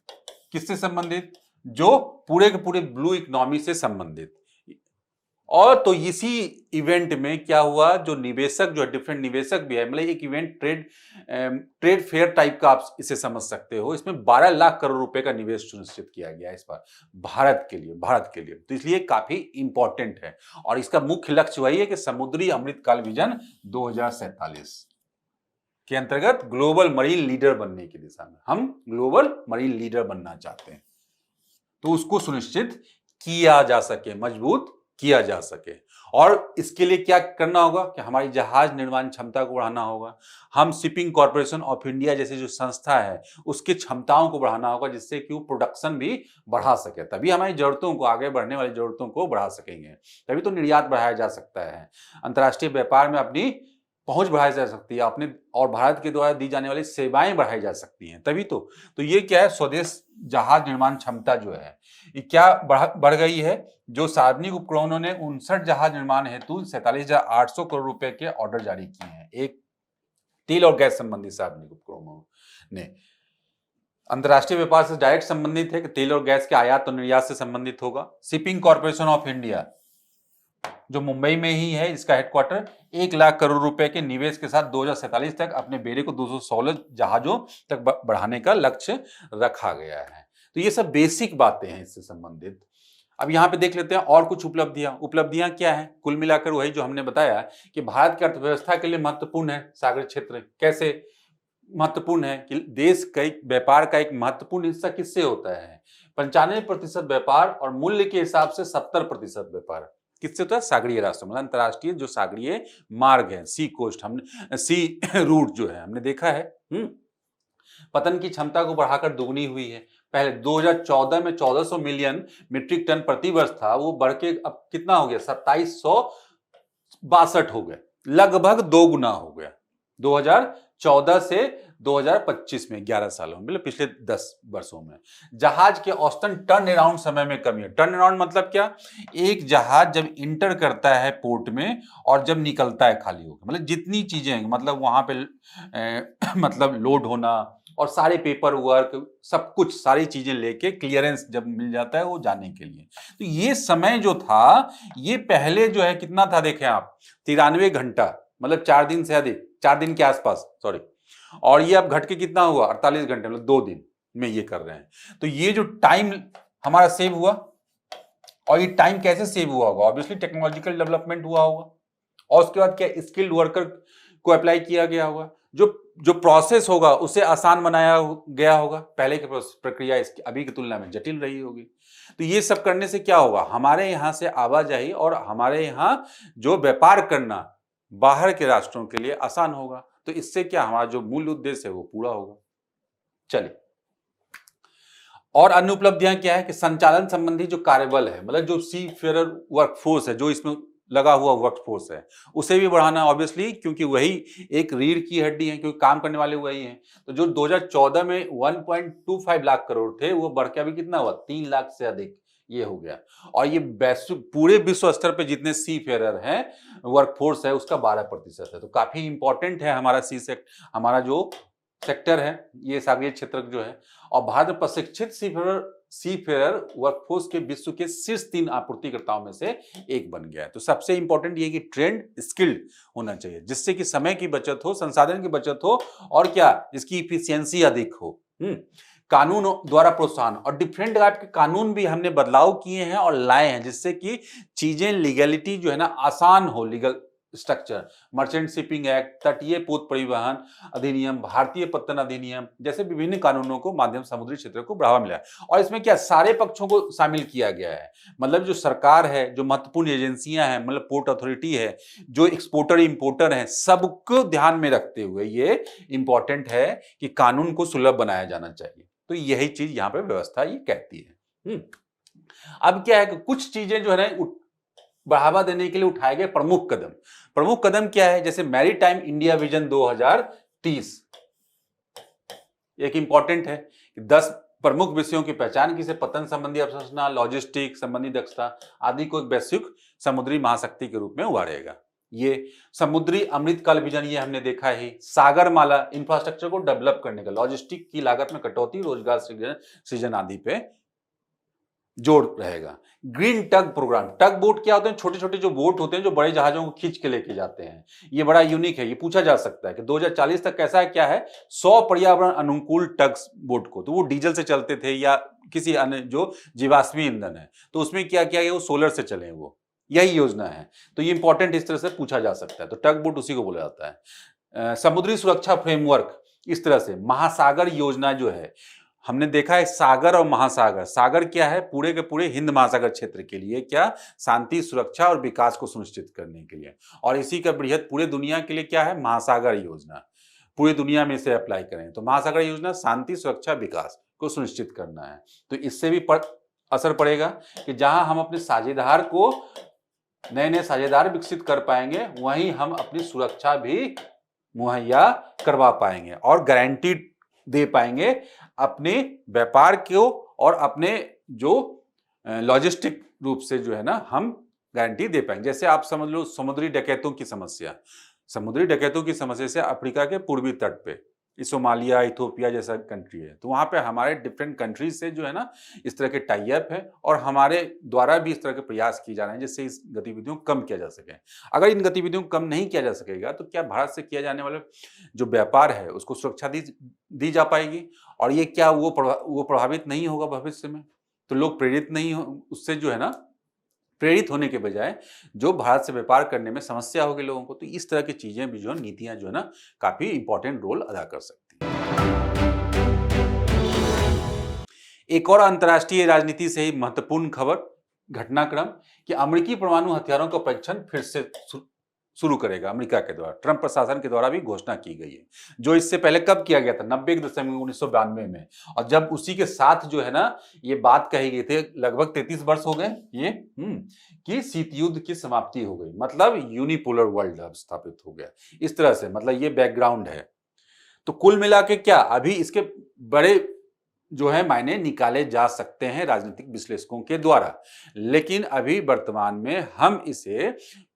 किससे संबंधित, जो पूरे के पूरे ब्लू इकोनॉमी से संबंधित। और तो इसी इवेंट में क्या हुआ, जो निवेशक, जो डिफरेंट निवेशक भी है, मतलब एक इवेंट ट्रेड फेयर टाइप का आप इसे समझ सकते हो। इसमें 12 लाख करोड़ रुपए का निवेश सुनिश्चित किया गया इस बार भारत के लिए। तो इसलिए काफी इंपॉर्टेंट है और इसका मुख्य लक्ष्य वही है कि समुद्री अमृतकाल विजन 2047 के अंतर्गत ग्लोबल मरीन लीडर बनने की दिशा में हम ग्लोबल मरीन लीडर बनना चाहते हैं, तो उसको सुनिश्चित किया जा सके, मजबूत किया जा सके। और इसके लिए क्या करना होगा कि हमारी जहाज निर्माण क्षमता को बढ़ाना होगा। हम शिपिंग कॉर्पोरेशन ऑफ इंडिया जैसे जो संस्था है उसकी क्षमताओं को बढ़ाना होगा, जिससे कि वो प्रोडक्शन भी बढ़ा सके, तभी हमारी जरूरतों को, आगे बढ़ने वाली जरूरतों को बढ़ा सकेंगे, तभी तो निर्यात बढ़ाया जा सकता है, अंतर्राष्ट्रीय व्यापार में अपनी पहुंच बढ़ाई जा सकती है, अपने और भारत के द्वारा दी जाने वाली सेवाएं बढ़ाई जा सकती हैं, तभी तो ये क्या है, स्वदेश जहाज निर्माण क्षमता जो है ये क्या बढ़ गई है। जो सार्वजनिक उपक्रमों ने 59 जहाज निर्माण हेतु 47,800 करोड़ रुपए के ऑर्डर जारी किए हैं। एक तेल और गैस संबंधी सार्वजनिक उपक्रमों ने अंतर्राष्ट्रीय व्यापार से डायरेक्ट संबंधित है कि तेल और गैस के आयात और निर्यात से संबंधित होगा। शिपिंग कॉर्पोरेशन ऑफ इंडिया जो मुंबई में ही है, इसका हेडक्वार्टर 1 लाख करोड़ रुपए के निवेश के साथ 2047 तक अपने बेड़े को 216 जहाजों तक बढ़ाने का लक्ष्य रखा गया है। तो ये सब बेसिक बातें हैं इससे संबंधित। अब यहाँ पे देख लेते हैं और कुछ उपलब्धियां क्या है। कुल मिलाकर वही जो हमने बताया कि भारत की अर्थव्यवस्था के लिए महत्वपूर्ण है सागरीय क्षेत्र। कैसे महत्वपूर्ण है कि देश का व्यापार का एक महत्वपूर्ण हिस्सा किससे होता है, 95% व्यापार और मूल्य के हिसाब से 70% व्यापार किससे होता है, सागरीय रास्तों, मतलब अंतर्राष्ट्रीय जो सागरीय मार्ग है, सी कोस्ट, हमने सी रूट जो है हमने देखा है। पतन की क्षमता को बढ़ाकर दुगनी हुई है। पहले 2014 में 1400 मिलियन मीट्रिक टन प्रति वर्ष था, वो बढ़ के अब कितना हो गया, 2762 हो गया, लगभग 2 गुना हो गया 2014 से 2025 में, 11 सालों में, मतलब पिछले 10 वर्षों में। जहाज के औसतन टर्न अराउंड समय में कमी है। टर्न अराउंड मतलब क्या, एक जहाज जब इंटर करता है पोर्ट में और जब निकलता है खाली होकर, मतलब जितनी चीजें, मतलब वहां पे मतलब लोड होना और सारे पेपर वर्क सब कुछ, सारी चीजें लेके क्लियरेंस जब मिल जाता है वो जाने के लिए, तो ये समय जो था ये पहले जो है कितना था, देखें आप, 93 घंटा, मतलब 4 दिन से अधिक, 4 दिन के आसपास, सॉरी, और ये अब घट के कितना हुआ, 48 घंटे, मतलब 2 दिन में ये कर रहे हैं। तो ये जो टाइम हमारा सेव हुआ, और ये टाइम कैसे सेव हुआ होगा, ऑब्वियसली टेक्नोलॉजिकल डेवलपमेंट हुआ होगा, और उसके बाद क्या, स्किल्ड वर्कर को अप्लाई किया गया होगा, जो प्रोसेस होगा उसे आसान बनाया गया होगा, पहले की प्रक्रिया इसकी अभी की तुलना में जटिल रही होगी। तो ये सब करने से क्या होगा, हमारे यहाँ से आवाजाही और हमारे यहाँ जो व्यापार करना बाहर के राष्ट्रों के लिए आसान होगा। तो इससे क्या, हमारा जो मूल उद्देश्य है वो पूरा होगा। चलिए, और अन्य उपलब्धियां क्या है कि संचालन संबंधी जो कार्यबल है, मतलब जो सी फेरर वर्कफोर्स है, जो इसमें लगा हुआ वर्कफोर्स है, उसे भी बढ़ाना, ऑब्वियसली, क्योंकि वही एक रीढ़ की हड्डी है, क्योंकि काम करने वाले वही हैं। तो जो 2014 में 1.25 लाख करोड़ थे, वो बढ़ के अभी कितना हुआ, 3 लाख से अधिक ये हो गया। और ये पूरे विश्व स्तर पे जितने सी फेरर हैं वर्कफोर्स है उसका 12% है। तो काफी इंपॉर्टेंट है हमारा हमारा जो सेक्टर है ये सागरीय क्षेत्र जो है। और भारत में प्रशिक्षित सी फेरर वर्कफोर्स के विश्व के शीर्ष 3 आपूर्तिकर्ताओं में से एक बन गया है। तो सबसे इंपॉर्टेंट ये कि ट्रेंड स्किल्ड होना चाहिए, जिससे कि समय की बचत हो, संसाधन की बचत हो, और क्या, इसकी इफिशियंसी अधिक हो। कानून द्वारा प्रोत्साहन, और डिफरेंट टाइप के कानून भी हमने बदलाव किए हैं और लाए हैं, जिससे कि चीजें, लीगलिटी जो है ना आसान हो, legal structure, merchant shipping act, तटीय पोत परिवहन अधिनियम, भारतीय पत्तन अधिनियम जैसे विभिन्न कानूनों को माध्यम समुद्री क्षेत्र को बढ़ावा मिला है। और इसमें क्या, सारे पक्षों को शामिल किया गया है, मतलब जो सरकार है, जो महत्वपूर्ण एजेंसियां हैं, मतलब पोर्ट अथॉरिटी है, जो एक्सपोर्टर इंपोर्टर है, सबको ध्यान में रखते हुए ये इंपॉर्टेंट है कि कानून को सुलभ बनाया जाना चाहिए। तो यही चीज यहाँ पे व्यवस्था ये कहती है। अब क्या है कि कुछ चीजें जो है ना बढ़ावा देने के लिए उठाए गए प्रमुख कदम क्या है, जैसे मैरीटाइम इंडिया विजन 2030 एक इंपॉर्टेंट है कि 10 प्रमुख विषयों की पहचान की से पतन संबंधी अवसंरचना, लॉजिस्टिक संबंधी दक्षता आदि को वैश्विक समुद्री महाशक्ति के रूप में उभारेगा। ये समुद्री अमृतकाल विजन ये हमने देखा है, सागरमाला इंफ्रास्ट्रक्चर को डेवलप करने का, लॉजिस्टिक की लागत में कटौती, रोजगार सृजन आदि पे जोड़ रहेगा। ग्रीन टग प्रोग्राम, टग बोट क्या होते हैं, छोटे छोटे जो बोट होते हैं जो बड़े जहाजों को खींच के लेके जाते हैं, ये बड़ा यूनिक है। ये पूछा जा सकता है कि 2040 तक कैसा है, क्या है, 100 पर्यावरण अनुकूल टग्स बोट को, तो वो डीजल से चलते थे या किसी अन्य जो जीवाश्मी ईंधन है, तो उसमें क्या किया गया, वो सोलर से चले, वो यही योजना है। तो ये इंपॉर्टेंट इस तरह से पूछा जा सकता है, तो टग बोट उसी को बोला जाता है। समुद्री सुरक्षा फ्रेमवर्क, इस तरह से महासागर योजना जो है, हमने देखा है सागर और महासागर। सागर क्या है? पूरे के पूरे हिंद महासागर क्षेत्र के लिए क्या? शांति, सुरक्षा और विकास को सुनिश्चित करने के लिए। और इसी का बृहद पूरे दुनिया के लिए क्या है? महासागर योजना। पूरी दुनिया में इसे अप्लाई करें तो महासागर योजना शांति, सुरक्षा, विकास को सुनिश्चित करना है। तो इससे भी असर पड़ेगा कि जहां हम अपने साझेदार को नए नए साझेदार विकसित कर पाएंगे, वहीं हम अपनी सुरक्षा भी मुहैया करवा पाएंगे और गारंटी दे पाएंगे अपने व्यापार को और अपने जो लॉजिस्टिक रूप से जो है ना, हम गारंटी दे पाएंगे। जैसे आप समझ लो समुद्री डकैतों की समस्या। समुद्री डकैतों की समस्या से अफ्रीका के पूर्वी तट पे सोमालिया, इथोपिया जैसा कंट्री है, तो वहां पे हमारे डिफरेंट कंट्रीज से जो है ना इस तरह के टाई अप है और हमारे द्वारा भी इस तरह के प्रयास किए जा रहे हैं जिससे इस गतिविधियों को कम किया जा सके। अगर इन गतिविधियों को कम नहीं किया जा सकेगा तो क्या भारत से किया जाने वाला जो व्यापार है उसको सुरक्षा दी जा पाएगी? और ये क्या वो प्रभावित नहीं होगा भविष्य में? तो लोग प्रेरित नहीं हो उससे जो है ना, प्रेरित होने के बजाय जो भारत से व्यापार करने में समस्या होगी लोगों को। तो इस तरह की चीजें भी जो है, नीतियां जो है ना, काफी इंपॉर्टेंट रोल अदा कर सकती हैं। एक और अंतर्राष्ट्रीय राजनीति से ही महत्वपूर्ण खबर, घटनाक्रम कि अमेरिकी परमाणु हथियारों का परीक्षण फिर से शुरू करेगा अमेरिका के द्वारा। ट्रंप प्रशासन के द्वारा भी घोषणा की गई है, जो इससे पहले कब किया गया था? 90 दिसंबर 1992 में। और जब उसी के साथ जो है ना ये बात कही गई थी, लगभग 33 वर्ष हो गए ये कि शीत युद्ध की समाप्ति हो गई, मतलब यूनिपोलर वर्ल्ड अब स्थापित हो गया। इस तरह से मतलब ये बैकग्राउंड है। तो कुल मिला के क्या अभी इसके बड़े जो है मायने निकाले जा सकते हैं राजनीतिक विश्लेषकों के द्वारा, लेकिन अभी वर्तमान में हम इसे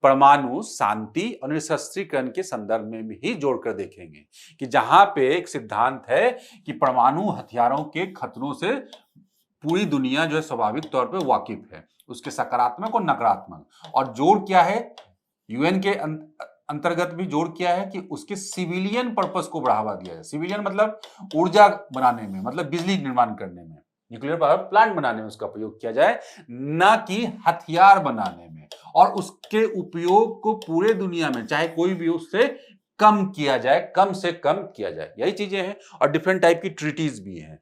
परमाणु शांति और निरस्त्रीकरण के संदर्भ में भी जोड़कर देखेंगे कि जहां पे एक सिद्धांत है कि परमाणु हथियारों के खतरों से पूरी दुनिया जो है स्वाभाविक तौर पे वाकिफ है, उसके सकारात्मक और नकारात्मक। और जोड़ क्या है? यूएन के अंतर्गत भी जोड़ किया है कि उसके सिविलियन पर्पस को बढ़ावा दिया जाए। सिविलियन मतलब ऊर्जा बनाने में, मतलब बिजली निर्माण करने में, न्यूक्लियर पावर प्लांट बनाने में उसका प्रयोग किया जाए, ना कि हथियार बनाने में। और उसके उपयोग को पूरे दुनिया में चाहे कोई भी उससे कम किया जाए, कम से कम किया जाए। यही चीजें हैं। और डिफरेंट टाइप की ट्रीटीज भी हैं।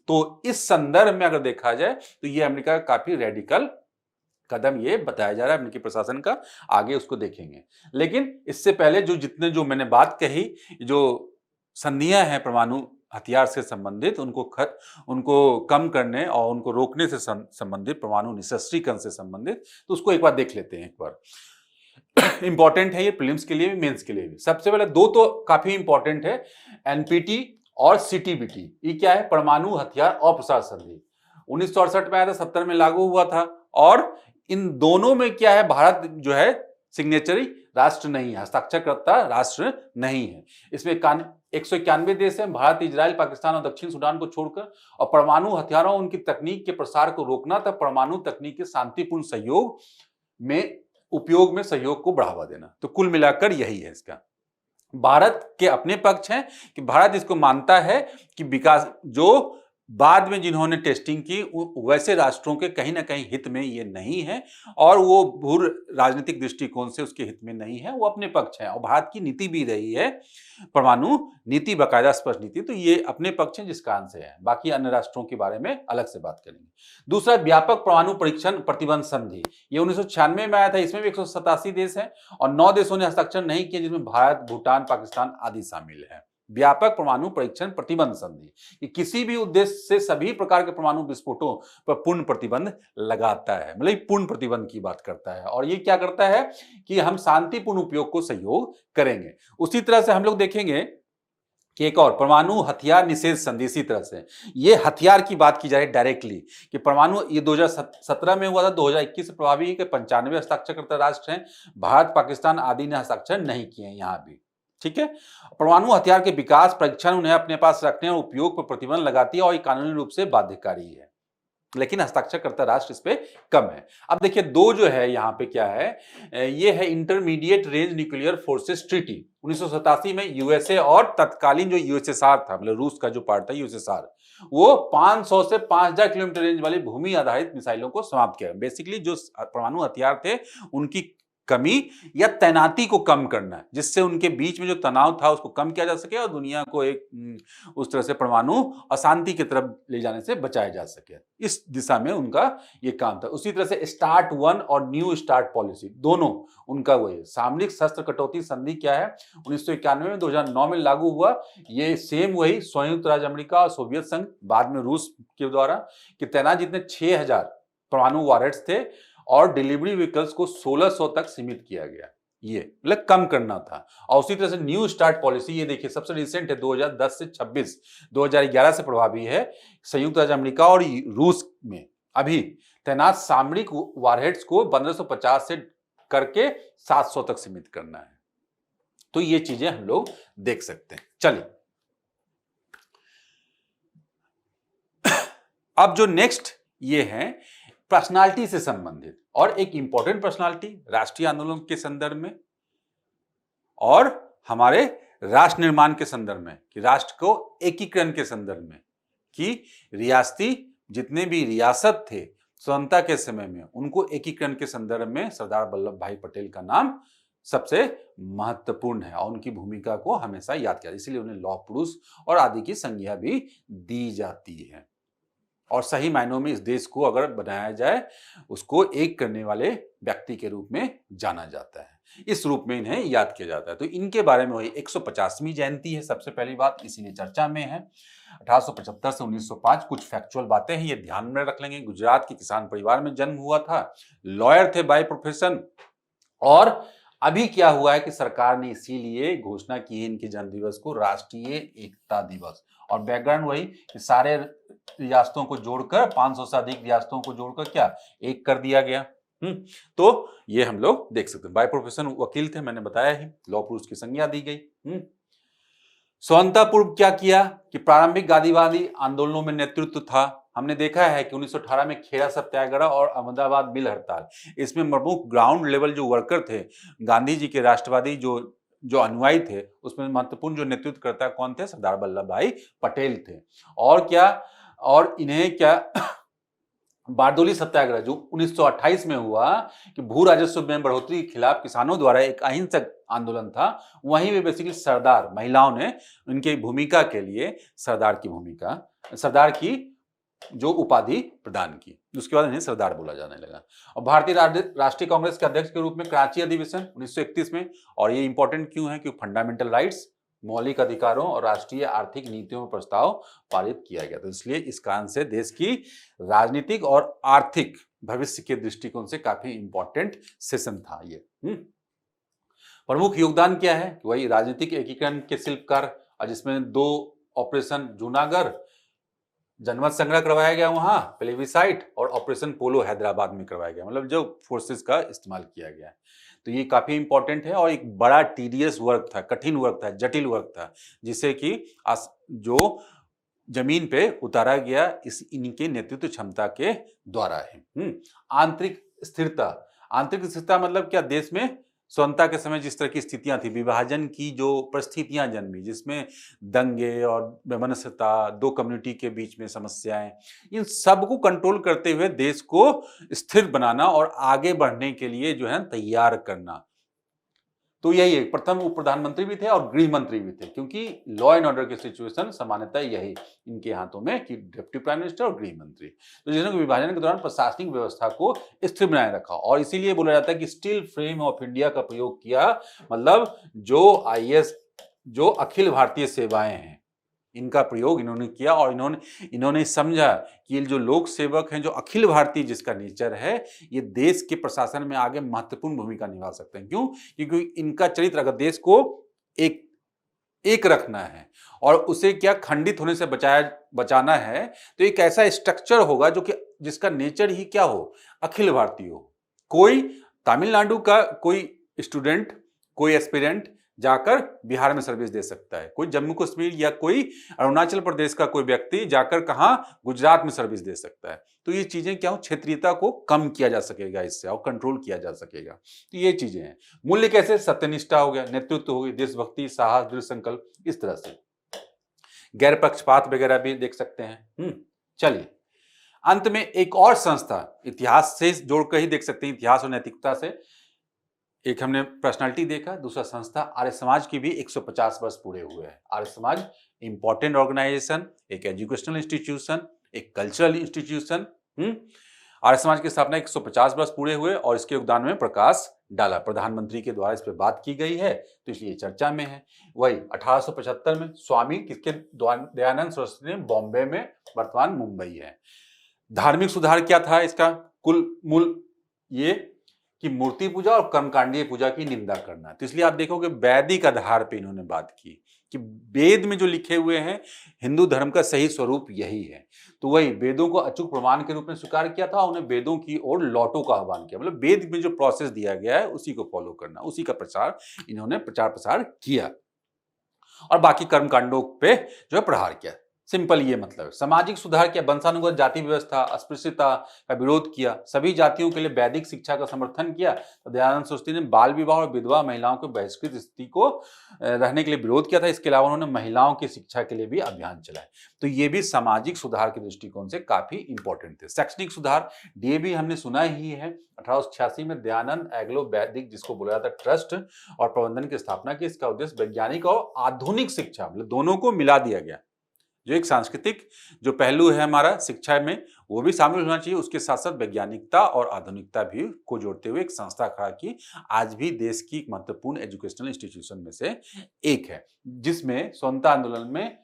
तो इस संदर्भ में अगर देखा जाए तो ये अमेरिका का काफी रेडिकल कदम ये बताया जा रहा है अमेरिकी प्रशासन का। आगे उसको देखेंगे, लेकिन इससे पहले जो मैंने बात कही, जो संधियां हैं परमाणु हथियार से संबंधित, उनको कम करने और उनको रोकने से संबंधित, परमाणु निरस्त्रीकरण से संबंधित, तो उसको एक बार देख लेते हैं। एक बार इंपॉर्टेंट है ये प्रीलिम्स के लिए भी, मेंस के लिए भी। सबसे पहले दो तो काफी इंपॉर्टेंट है, एनपीटी और सीटीबीटी। ये क्या है? परमाणु हथियार अप्रसार संधि। 1968 में आया था, 70 में लागू हुआ था। और इन दोनों में क्या है? भारत जो है सिग्नेचरी राष्ट्र नहीं है, हस्ताक्षरकर्ता राष्ट्र नहीं है। इसमें 191 देश हैं, भारत, इजराइल, पाकिस्तान और दक्षिण सूडान को छोड़कर। और परमाणु हथियारों उनकी तकनीक के प्रसार को रोकना था, परमाणु तकनीक के शांतिपूर्ण सहयोग में उपयोग में सहयोग को बढ़ावा देना। तो कुल मिलाकर यही है इसका। भारत के अपने पक्ष हैं कि भारत इसको मानता है कि विकास जो बाद में जिन्होंने टेस्टिंग की वैसे राष्ट्रों के कहीं ना कहीं हित में ये नहीं है, और वो भू राजनीतिक दृष्टिकोण से उसके हित में नहीं है, वो अपने पक्ष है। और भारत की नीति भी रही है परमाणु नीति, बाकायदा स्पष्ट नीति। तो ये अपने पक्ष है जिस कारण से है। बाकी अन्य राष्ट्रों के बारे में अलग से बात करेंगे। दूसरा, व्यापक परमाणु परीक्षण प्रतिबंध संधि। ये 1996 में आया था। इसमें भी 187 देश हैं और 9 देशों ने हस्ताक्षर नहीं किए, जिसमें भारत, भूटान, पाकिस्तान आदि शामिल है। व्यापक परमाणु परीक्षण प्रतिबंध संधि कि किसी भी उद्देश्य से सभी प्रकार के परमाणु विस्फोटों पर पूर्ण प्रतिबंध लगाता है, मतलब पूर्ण प्रतिबंध की बात करता है। और ये क्या करता है कि हम शांतिपूर्ण उपयोग को सहयोग करेंगे। उसी तरह से हम लोग देखेंगे कि एक और परमाणु हथियार निषेध संधि। इसी तरह से ये हथियार की बात की जा रही है डायरेक्टली कि परमाणु, ये 2017 में हुआ था, 2021 से प्रभावी है कि 95 हस्ताक्षरकर्ता राष्ट्र हैं। भारत, पाकिस्तान आदि ने हस्ताक्षर नहीं किए हैं यहाँ भी। ठीक है। परमाणु हथियार के विकास, परीक्षण, उन्हें अपने पास रखने और उपयोग पर प्रतिबंध लगाती है और ये कानूनी रूप से बाध्यकारी है, लेकिन हस्ताक्षरकर्ता राष्ट्र इस पे कम है। अब देखिए दो जो है यहाँ पे क्या है, ये है intermediate range nuclear forces treaty 1987 में यूएसए और तत्कालीन जो यूएसएसआर था, मतलब रूस का जो पार्ट था यूएसएसआर, वो 500 से 5000 किलोमीटर रेंज वाली भूमि आधारित मिसाइलों को समाप्त किया। बेसिकली जो परमाणु हथियार थे उनकी कमी या तैनाती को कम करना है, जिससे उनके बीच में जो तनाव था उसको कम किया जा सके और दुनिया को एक उस तरह से परमाणु अशांति की तरफ ले जाने से बचाया जा सके। इस दिशा में उनका ये काम था। उसी तरह से स्टार्ट वन और न्यू स्टार्ट पॉलिसी दोनों उनका वही है। सामरिक शस्त्र कटौती संधि क्या है, 1991 में 2009 में लागू हुआ। ये सेम वही संयुक्त राज्य अमेरिका और सोवियत संघ, बाद में रूस के द्वारा, कि तैनात जितने 6000 परमाणु वॉरहेड्स थे और डिलीवरी व्हीकल्स को 1600 तक सीमित किया गया। ये मतलब कम करना था। और उसी तरह से न्यू स्टार्ट पॉलिसी, ये देखिए सबसे रिसेंट है, 2010 से 26, 2011 से प्रभावी है। संयुक्त राज्य अमेरिका और रूस में अभी तैनात सामरिक वॉरहेड्स को 1550 से करके 700 तक सीमित करना है। तो ये चीजें हम लोग देख सकते हैं। चलिए अब जो नेक्स्ट ये है पर्सनालिटी से संबंधित, और एक इंपॉर्टेंट पर्सनालिटी राष्ट्रीय आंदोलन के संदर्भ में और हमारे राष्ट्र निर्माण के संदर्भ में, कि राष्ट्र को एकीकरण के संदर्भ में, कि रियासती जितने भी रियासत थे स्वतंत्रता के समय में, उनको एकीकरण के संदर्भ में सरदार वल्लभ भाई पटेल का नाम सबसे महत्वपूर्ण है और उनकी भूमिका को हमेशा याद किया, इसलिए उन्हें लौह पुरुष और आदि की संज्ञा भी दी जाती है। और सही मायनों में इस देश को अगर बनाया जाए, उसको एक करने वाले व्यक्ति के रूप में जाना जाता है, इस रूप में इन्हें याद किया जाता है। तो इनके बारे में वही 150वीं जयंती है सबसे पहली बात, इसीलिए चर्चा में है। 1875 से 1905 कुछ फैक्चुअल बातें हैं, ये ध्यान में रख लेंगे। गुजरात के किसान परिवार में जन्म हुआ था, लॉयर थे बाय प्रोफेशन। और अभी क्या हुआ है कि सरकार ने इसीलिए घोषणा की है इनके जन्म दिवस को राष्ट्रीय एकता दिवस। और बैकग्राउंड वही कि सारे रियासतों को जोड़कर, 500 से अधिक रियासतों को जोड़कर क्या एक कर दिया गया। तो ये हम लोग देख सकते हैं। बाय प्रोफेशन वकील थे, मैंने बताया ही, लौह पुरुष की संज्ञा दी गई। स्वतंत्रता पूर्व क्या किया कि प्रारंभिक गांधीवादी आंदोलनों में नेतृत्व था। हमने देखा है कि 1918 में खेड़ा सत्याग्रह और अहमदाबाद मिल हड़ताल, इसमें प्रमुख ग्राउंड लेवल जो वर्कर थे, गांधी जी के राष्ट्रवादी जो अनुयायी थे, उसमें महत्वपूर्ण जो नेतृत्व करता कौन थे, सरदार वल्लभ भाई पटेल थे। और क्या, और इन्हें क्या बारदोली सत्याग्रह जो 1928 में हुआ कि भू राजस्व में बढ़ोतरी के खिलाफ किसानों द्वारा एक अहिंसक आंदोलन था, वहीं में बेसिकली सरदार, महिलाओं ने उनकी भूमिका के लिए सरदार की जो उपाधि प्रदान की, उसके बाद इन्हें सरदार बोला जाने लगा। और भारतीय राष्ट्रीय कांग्रेस के अध्यक्ष के रूप में कराची अधिवेशन 1931 में। और ये इंपॉर्टेंट क्यों है कि फंडामेंटल राइट्स, मौलिक अधिकारों और राष्ट्रीय आर्थिक नीतियों में प्रस्ताव पारित किया गया, तो इसलिए इस कारण से देश की राजनीतिक और आर्थिक भविष्य के दृष्टिकोण से काफी इंपॉर्टेंट सेशन था ये। प्रमुख योगदान क्या है, वही राजनीतिक एकीकरण के शिल्पकार, जिसमें 2 ऑपरेशन जूनागढ़ जनमत संग्रह करवाया गया वहां प्लेबिसाइट, और ऑपरेशन पोलो हैदराबाद में करवाया गया, मतलब जो फोर्सेस का इस्तेमाल किया गया है। तो ये काफी इंपॉर्टेंट है और एक बड़ा टीडियस वर्क था, कठिन वर्क था, जटिल वर्क था, जिसे कि जो जमीन पे उतारा गया इनके नेतृत्व क्षमता के द्वारा है। आंतरिक स्थिरता मतलब क्या, देश में स्वतंत्रता के समय जिस तरह की स्थितियां थी, विभाजन की जो परिस्थितियां जन्मी, जिसमें दंगे और वैमनस्यता, 2 कम्युनिटी के बीच में समस्याएं, इन सब को कंट्रोल करते हुए देश को स्थिर बनाना और आगे बढ़ने के लिए जो है तैयार करना। तो यही है, प्रथम उप प्रधानमंत्री भी थे और गृह मंत्री भी थे, क्योंकि लॉ एंड ऑर्डर की सिचुएशन सामान्यतः यही इनके हाथों में कि डिप्टी प्राइम मिनिस्टर और गृह मंत्री। तो जिन्होंने विभाजन के दौरान प्रशासनिक व्यवस्था को स्थिर बनाए रखा, और इसीलिए बोला जाता है कि स्टील फ्रेम ऑफ इंडिया का प्रयोग किया, मतलब जो IAS, जो अखिल भारतीय सेवाएं हैं, इनका प्रयोग इन्होंने किया। और इन्होंने समझा कि ये जो लोक सेवक हैं, जो अखिल भारतीय जिसका नेचर है, ये देश के प्रशासन में आगे महत्वपूर्ण भूमिका निभा सकते हैं। क्यों? क्योंकि इनका चरित्र, अगर देश को एक रखना है और उसे क्या खंडित होने से बचाना है, तो एक ऐसा स्ट्रक्चर होगा जो कि जिसका नेचर ही क्या हो, अखिल भारतीय हो। कोई तमिलनाडु का कोई स्टूडेंट, कोई एस्पिरेंट जाकर बिहार में सर्विस दे सकता है, कोई जम्मू कश्मीर या कोई अरुणाचल प्रदेश का कोई व्यक्ति जाकर कहां, गुजरात में सर्विस दे सकता है। तो ये चीजें क्या हो, क्षेत्रीयता को कम किया जा सकेगा इससे, और कंट्रोल किया जा सकेगा। तो ये चीजें हैं। मूल्य कैसे, सत्यनिष्ठा हो गया, नेतृत्व हो गई, देशभक्ति, साहस, दृढ़ संकल्प, इस तरह से गैर पक्षपात वगैरह भी देख सकते हैं। चलिए अंत में एक और संस्था, इतिहास से जोड़कर ही देख सकते हैं, इतिहास और नैतिकता से, एक हमने पर्सनालिटी देखा, दूसरा संस्था आर्य समाज की भी 150 वर्ष पूरे हुए हैं। आर्य समाज इंपॉर्टेंट ऑर्गेनाइजेशन, एक एजुकेशनल इंस्टीट्यूशन, एक कल्चरल इंस्टीट्यूशन। आर्य समाज की स्थापना 150 वर्ष पूरे हुए और इसके योगदान में प्रकाश डाला। प्रधानमंत्री के द्वारा इस पर बात की गई है तो इसलिए चर्चा में है। वही 1875 में स्वामी किसके दयानंद सरस्वती ने बॉम्बे में, वर्तमान मुंबई है। धार्मिक सुधार क्या था इसका कुल मूल? ये कि मूर्ति पूजा और कर्मकांडीय पूजा की निंदा करना। तो इसलिए आप देखोगे वैदिक आधार पे इन्होंने बात की कि वेद में जो लिखे हुए हैं हिंदू धर्म का सही स्वरूप यही है। तो वही वेदों को अचूक प्रमाण के रूप में स्वीकार किया था, उन्हें वेदों की ओर लौटो का आह्वान किया। मतलब वेद में जो प्रोसेस दिया गया है उसी को फॉलो करना, उसी का प्रचार इन्होंने प्रचार प्रसार किया और बाकी कर्मकांडों पे जो है प्रहार किया। सिंपल ये मतलब सामाजिक सुधार किया, वंशानुगत जाति व्यवस्था, अस्पृश्यता का विरोध किया, सभी जातियों के लिए वैदिक शिक्षा का समर्थन किया। तो दयानंद सरस्वती ने बाल विवाह और विधवा महिलाओं के बहिष्कृत स्थिति को रहने के लिए विरोध किया था। इसके अलावा उन्होंने महिलाओं की शिक्षा के लिए भी अभियान चलाए। तो ये भी सामाजिक सुधार के दृष्टिकोण से काफी इंपॉर्टेंट थे। शैक्षणिक सुधार, डीएवी हमने सुना ही है। 1886 में दयानंद एग्लो वैदिक, जिसको बोला जाता है ट्रस्ट और प्रबंधन की स्थापना की। इसका उद्देश्य वैज्ञानिक और आधुनिक शिक्षा, मतलब दोनों को मिला दिया गया। जो एक सांस्कृतिक जो पहलू है हमारा शिक्षा में वो भी शामिल होना चाहिए, उसके साथ साथ वैज्ञानिकता और आधुनिकता भी को जोड़ते हुए एक संस्था खड़ा की। आज भी देश की एक महत्वपूर्ण एजुकेशनल इंस्टीट्यूशन में से एक है, जिसमें स्वतंत्रता आंदोलन में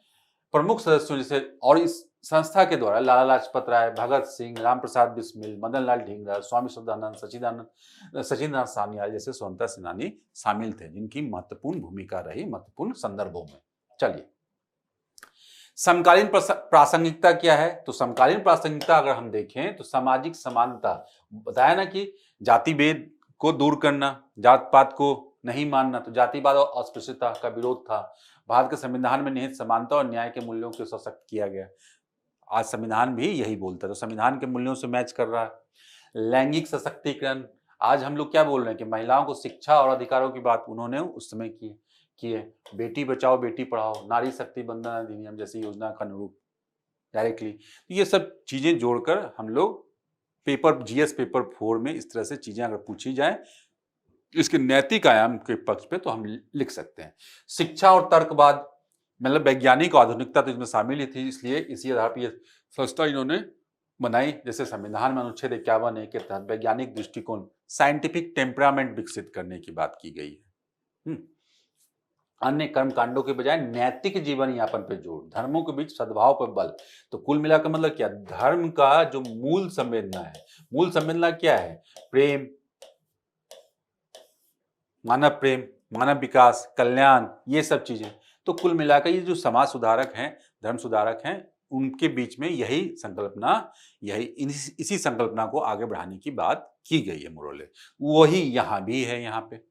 प्रमुख सदस्यों जैसे और इस संस्था के द्वारा लाला लाजपत राय, भगत सिंह, राम प्रसाद बिस्मिल, मदन लाल ढींगरा, स्वामी श्रद्धानंद, सचिदानंद सान्याल जैसे स्वतंत्रता सेनानी शामिल थे, जिनकी महत्वपूर्ण भूमिका रही महत्वपूर्ण संदर्भों में। चलिए, समकालीन प्रासंगिकता क्या है? तो समकालीन प्रासंगिकता अगर हम देखें तो सामाजिक समानता, बताया ना कि जाति भेद को दूर करना, जात पात को नहीं मानना, तो जातिवाद और अस्पृश्यता का विरोध था। भारत के संविधान में निहित समानता और न्याय के मूल्यों को सशक्त किया गया। आज संविधान भी यही बोलता है, तो संविधान के मूल्यों से मैच कर रहा है। लैंगिक सशक्तिकरण, आज हम लोग क्या बोल रहे हैं कि महिलाओं को शिक्षा और अधिकारों की बात उन्होंने उस समय की है। बेटी बचाओ बेटी पढ़ाओ, नारी शक्ति बंधन अधिनियम जैसी योजना का अनुरूप डायरेक्टली। तो ये सब चीजें जोड़कर हम लोग पेपर जीएस पेपर 4 में इस तरह से चीजें अगर पूछी जाए इसके नैतिक आयाम के पक्ष पे तो हम लिख सकते हैं। शिक्षा और तर्कवाद, मतलब वैज्ञानिक आधुनिकता तो इसमें शामिल ही थी, इसलिए इसी आधार पर यह संस्था इन्होंने बनाई। जैसे संविधान में अनुच्छेद 51A के तहत वैज्ञानिक दृष्टिकोण, साइंटिफिक टेम्परामेंट विकसित करने की बात की गई है। अन्य कर्म कांडों के बजाय नैतिक जीवन यापन पर जोर, धर्मों के बीच सद्भाव पर बल। तो कुल मिलाकर मतलब क्या, धर्म का जो मूल संवेदना है, मूल संवेदना क्या है? प्रेम, प्रेम, मानव विकास, कल्याण, ये सब चीजें। तो कुल मिलाकर ये जो समाज सुधारक हैं, धर्म सुधारक हैं, उनके बीच में यही संकल्पना, इसी संकल्पना को आगे बढ़ाने की बात की गई है मोरले। वही यहां भी है यहाँ पे।